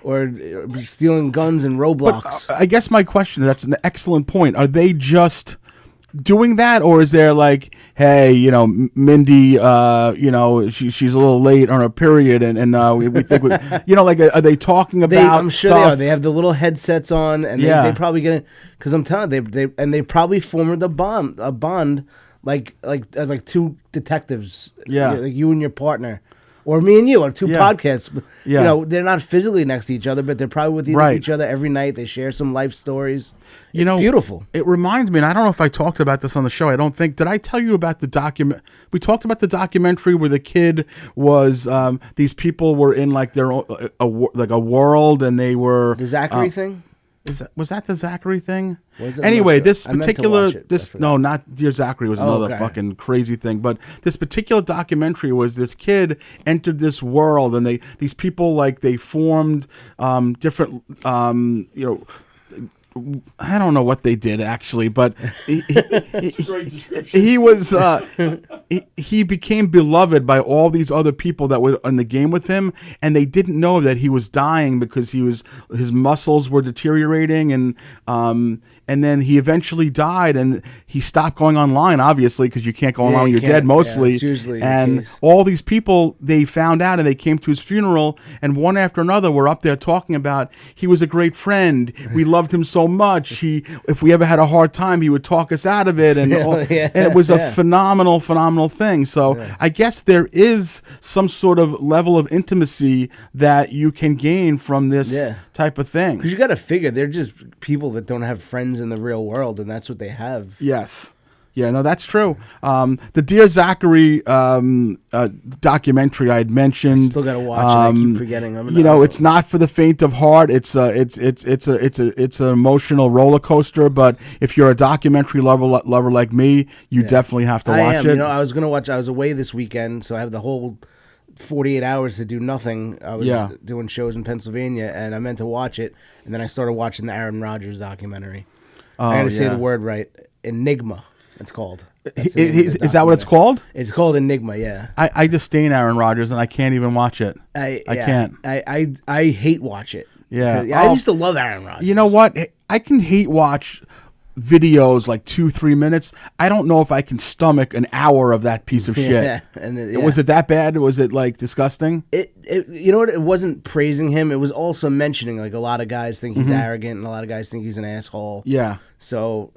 or stealing guns in Roblox. But I guess my question. That's an excellent point. Are they just doing that, or is there like, hey, Mindy, she's a little late on her period, and we think, like, are they talking about? I'm sure stuff? they are. They have the little headsets on, and they probably get it, because I'm telling you, they probably formed a bond, like two detectives, like you and your partner. Or me and you, or two podcasts. Yeah. They're not physically next to each other, but they're probably with each other every night. They share some life stories. It's beautiful. It reminds me, and I don't know if I talked about this on the show. I don't think. Did I tell you about the document? We talked about the documentary where the kid was. These people were in like their own, a world, and they were The Zachary thing. Was that the Zachary thing? Was it? Anyway, I'm not this sure. I meant to particular watch it. no, not Dear Zachary was another okay. fucking crazy thing. But this particular documentary was this kid entered this world, and these people, like, they formed different I don't know what they did actually, but he was he became beloved by all these other people that were in the game with him, and they didn't know that he was dying because his muscles were deteriorating, and then he eventually died, and he stopped going online, obviously, because you can't go online when you're dead mostly. it's usually the and case. all these people, they found out, and they came to his funeral, and one after another were up there talking about he was a great friend. We loved him so much. If we ever had a hard time, he would talk us out of it, and and it was a phenomenal thing. So I guess there is some sort of level of intimacy that you can gain from this type of thing. Because you got to figure they're just people that don't have friends in the real world, and that's what they have. Yes. Yeah, no, that's true. The Dear Zachary documentary I had mentioned. Still got to watch it. I keep forgetting. It's not for the faint of heart. It's an emotional roller coaster. But if you're a documentary lover like me, you definitely have to watch it. I was gonna watch. I was away this weekend, so I have the whole 48 hours to do nothing. I was doing shows in Pennsylvania, and I meant to watch it, and then I started watching the Aaron Rodgers documentary. I got to say the word right. Enigma. It's called. Is that what it's called? It's called Enigma. Yeah. I disdain Aaron Rodgers, and I can't even watch it. I can't. I hate watch it. Yeah. I used to love Aaron Rodgers. You know what? I can hate watch videos like 2-3 minutes. I don't know if I can stomach an hour of that piece of shit. Was it that bad? Was it like disgusting? You know what? It wasn't praising him. It was also mentioning, like, a lot of guys think he's arrogant, and a lot of guys think he's an asshole. Yeah. So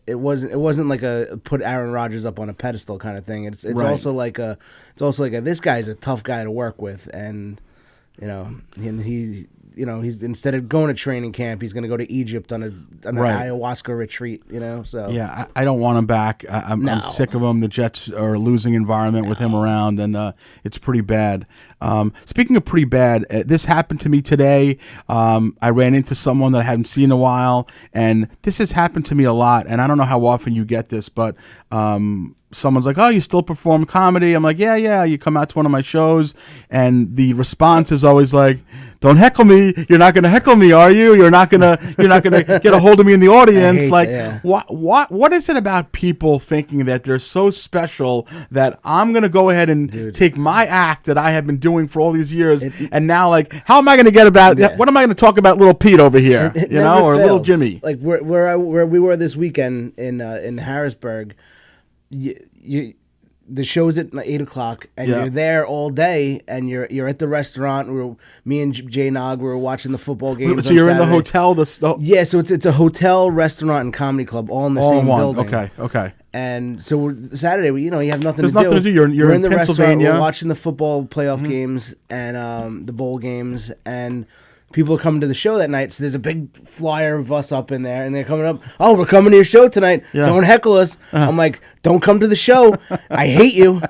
it wasn't like a put Aaron Rodgers up on a pedestal kind of thing. It's Right. also like this guy's a tough guy to work with, and he's instead of going to training camp, he's going to go to Egypt on an ayahuasca retreat. So yeah, I don't want him back. I'm sick of him. The Jets are a losing environment with him around, and it's pretty bad. Speaking of pretty bad, this happened to me today. I ran into someone that I haven't seen in a while, and this has happened to me a lot. And I don't know how often you get this, but someone's like, "Oh, you still perform comedy?" I'm like, "Yeah. You come out to one of my shows," and the response is always like, "Don't heckle me. You're not going to heckle me, are you? You're not going to get a hold of me in the audience." Like, what is it about people thinking that they're so special that I'm going to go ahead and take my act that I have been doing for all these years, and now, like, how am I going to get about? What am I going to talk about, little Pete over here, or little Jimmy? Like where we were this weekend in Harrisburg. The show's at 8:00, and you're there all day, and you're at the restaurant. Me and Jay Nog were watching the football game. So you're in the hotel. Yeah, so it's a hotel, restaurant, and comedy club all in the same building. Okay. And so Saturday, you have nothing There's to do. nothing to do. You're in the Pennsylvania. restaurant, we're watching the football playoff games and the bowl games, and people are coming to the show that night. So there's a big flyer of us up in there, and they're coming up. "Oh, we're coming to your show tonight. Don't heckle us." I'm like, "Don't come to the show. I hate you."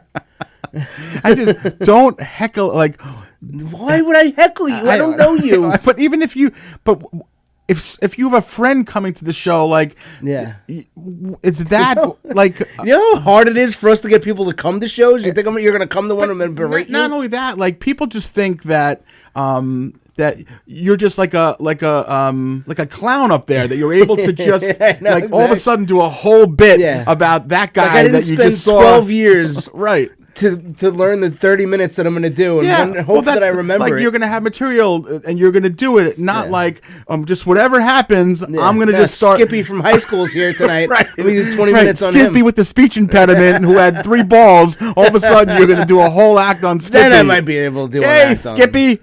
I just don't heckle. Like, why would I heckle you? I don't know you. But even if you have a friend coming to the show, like, is that like? You know how hard it is for us to get people to come to shows? You think you're going to come to one and then berate you? Not only that, like, people just think that that you're just like a clown up there, that you're able to just all of a sudden do a whole bit about that guy that you just saw 12 years right to learn the 30 minutes that I'm going to do and hope that I remember it. You're going to have material and you're going to do it, not like just whatever happens, I'm going to just start. Skippy from high school's here tonight. right. We do 20 minutes on Skippy him. with the speech impediment who had 3 balls. All of a sudden, you're going to do a whole act on Skippy. Then I might be able to do an act on Skippy.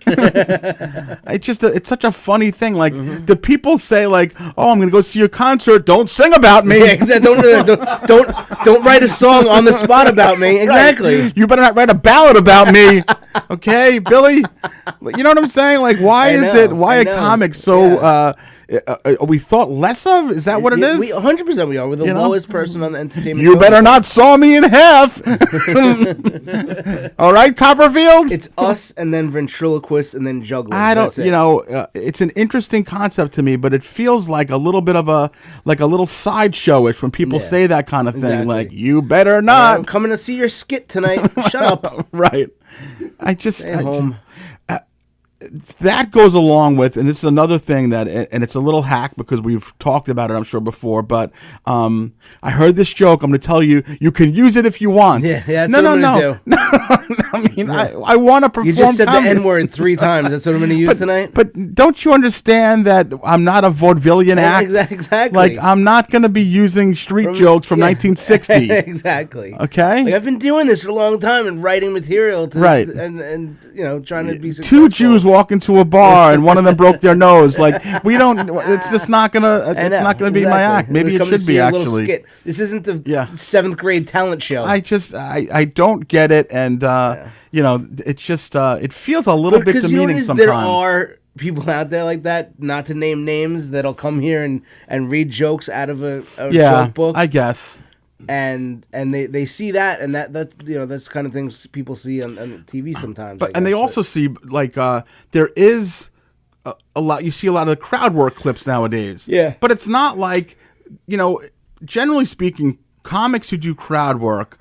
It's such a funny thing. Like, do people say like, "Oh, I'm going to go see your concert. Don't sing about me." Yeah, don't write a song on the spot about me. Exactly. Right. You better not write a ballad about me. Okay, Billy? You know what I'm saying? Like, why are comics so are we thought less of? Is that what it is? 100% we are. We're the lowest person on the entertainment. You better not saw me in half. All right, Copperfield? It's us and then ventriloquists and then jugglers. I don't, it's an interesting concept to me, but it feels like a little bit of a little sideshowish when people say that kind of thing. Exactly. Like, you better not. I'm coming to see your skit tonight. Shut up. Right. Stay home. That goes along with, and it's another thing that, and it's a little hack because we've talked about it, I'm sure, before, but I heard this joke. I'm going to tell you, you can use it if you want. Yeah, that's what I'm going to do. No, I mean, I want to perform. You just said comedy. the N-word 3 times. That's what I'm going to use tonight? But don't you understand that I'm not a vaudevillian act? Exactly. Like, I'm not going to be using street jokes from 1960. Exactly. Okay? Like, I've been doing this for a long time and writing material right. And trying to be successful. 2 Jews walk into a bar and one of them broke their nose. Like, we don't. It's just not gonna. It's not gonna be my act. Maybe it should be actually. Skit. This isn't the 7th grade talent show. I don't get it, and it just it feels a little bit demeaning sometimes. There are people out there like that, not to name names, that'll come here and read jokes out of a joke book. I guess. And they see that, and that's kind of things people see on TV sometimes. But they also see like there is a lot. You see a lot of the crowd work clips nowadays. Yeah. But it's not like, generally speaking, comics who do crowd work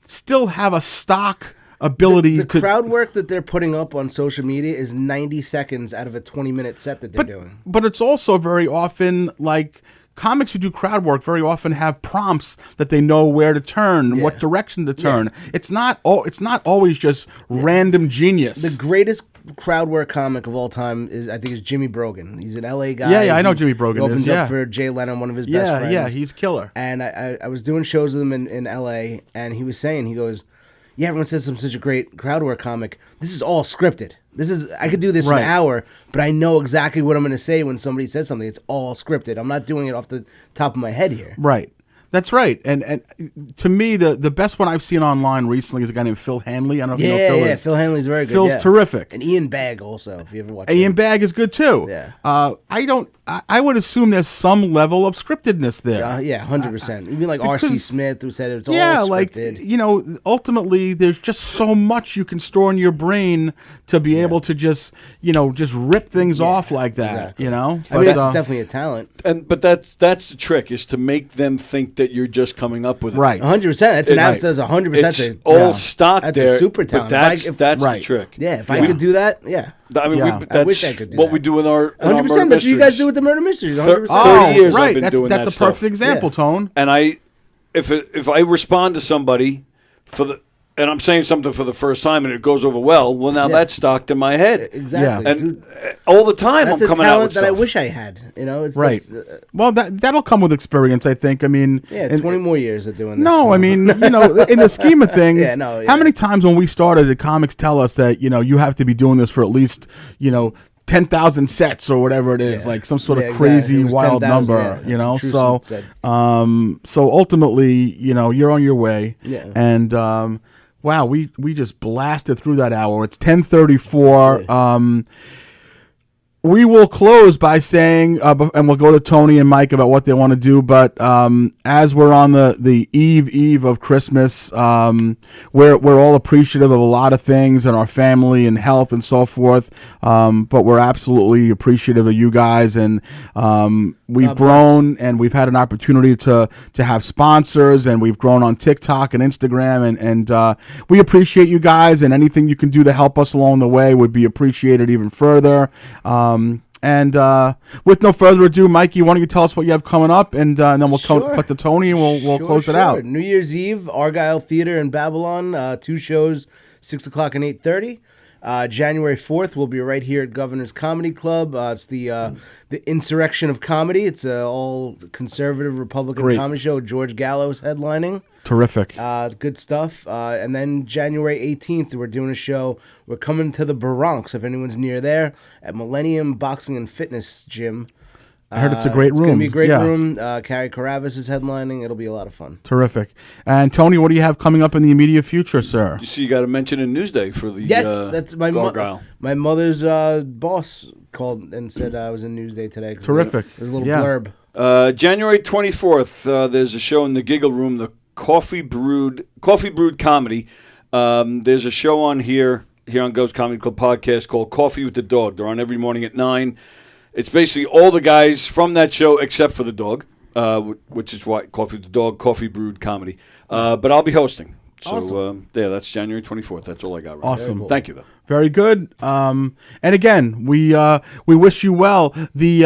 still have a stock ability the crowd work that they're putting up on social media is 90 seconds out of a 20-minute set that they're doing. But it's also very often like. Comics who do crowd work very often have prompts that they know where to turn, what direction to turn. Yeah. It's not always just random genius. The greatest crowd work comic of all time is Jimmy Brogan. He's an LA guy. Yeah, I know Jimmy Brogan. He opens up for Jay Leno, one of his best friends. Yeah, he's killer. And I was doing shows with him in LA, and he was saying, he goes, "Yeah, everyone says I'm such a great crowd work comic. This is all scripted. I could do this in an hour, but I know exactly what I'm going to say when somebody says something. It's all scripted. I'm not doing it off the top of my head here." Right. That's right. And to me, the best one I've seen online recently is a guy named Phil Hanley. I don't know if you know Phil is. Phil Hanley's very good. Phil's terrific. And Ian Bagg also, if you ever watch Ian Bagg is good too. Yeah. I would assume there's some level of scriptedness there. 100%. Even like R.C. Smith, who said it's all scripted. Like, ultimately, there's just so much you can store in your brain to be able to just rip things off like that. Exactly. But, I mean, that's definitely a talent. But that's the trick, is to make them think that you're just coming up with. Right. 100%. That's an app says 100%. It's all stock that's there. A super talent. But that's the trick. Yeah, if I could do that, I mean, I wish I could do what that. we do in our 100%. murder That's what mysteries. you guys do with the murder mysteries. 100%. 30 years right. I've been doing that's that a perfect stuff. example, Tone. And if I respond to somebody and I'm saying something for the first time and it goes over well, now that's stocked in my head. Exactly. And dude, all the time that's I'm coming a out talent with that stuff. I wish I had. It's Right. Well, that'll come with experience, I think. I mean, 20 more years of doing this. No, I mean, in the scheme of things, how many times when we started, the comics tell us that, you have to be doing this for at least, 10,000 sets or whatever it is, like some sort of crazy wild 10,000, number, so ultimately, you're on your way. Yeah. And wow, we just blasted through that hour. It's 10:34. We will close by saying, and we'll go to Tony and Mike about what they want to do. But as we're on the eve of Christmas, we're all appreciative of a lot of things and our family and health and so forth. But we're absolutely appreciative of you guys, and we've grown and we've had an opportunity to have sponsors, and we've grown on TikTok and Instagram, and we appreciate you guys, and anything you can do to help us along the way would be appreciated even further. And with no further ado, Mikey, why don't you tell us what you have coming up, and then we'll cut to Tony, and we'll close it out. New Year's Eve, Argyle Theater in Babylon, 2 shows, 6 o'clock and 8:30. January 4th, we'll be right here at Governor's Comedy Club. It's the Insurrection of Comedy. It's an all conservative Republican comedy show. George Gallo's headlining. Terrific. Good stuff. And then January 18th, we're doing a show. We're coming to the Bronx, if anyone's near there, at Millennium Boxing and Fitness Gym. I heard it's a great room. It's going to be a great room. Carrie Karavis is headlining. It'll be a lot of fun. Terrific. And Tony, what do you have coming up in the immediate future, sir? You see, you got to mention in Newsday for the that's my my mother's boss called and said I was in Newsday today. Terrific. There's a little blurb. January 24th, there's a show in the Giggle Room, the Coffee Brewed Comedy. There's a show on here on Ghost Comedy Club podcast called Coffee with the Dog. They're on every morning at 9. It's basically all the guys from that show except for the dog, which is why Coffee with the Dog, Coffee Brewed Comedy. But I'll be hosting. So, awesome. That's January 24th. That's all I got right now. Awesome. Cool. Thank you, though. Very good. And again, we wish you well. The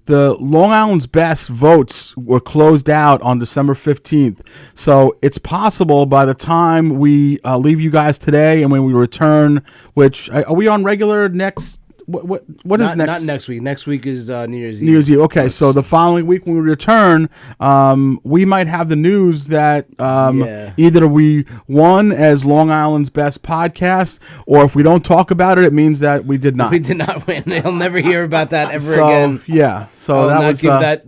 Long Island's Best votes were closed out on December 15th. So it's possible by the time we leave you guys today and when we return, which are we on regular next? What is next? Not next week. Next week is New Year's Eve. New Year's Eve. Okay, so the following week when we return, we might have the news that either we won as Long Island's Best podcast, or if we don't talk about it, it means that we did not. We did not win. You'll never hear about that ever so, again. Yeah. So I'll that not was give that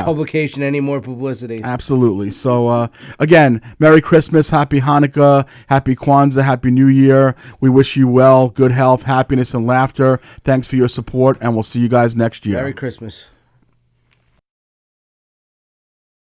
publication any more publicity. Absolutely. So again, Merry Christmas, Happy Hanukkah, Happy Kwanzaa, Happy New Year. We wish you well, good health, happiness, and laughter. Thanks for your support, and we'll see you guys next year. Merry Christmas.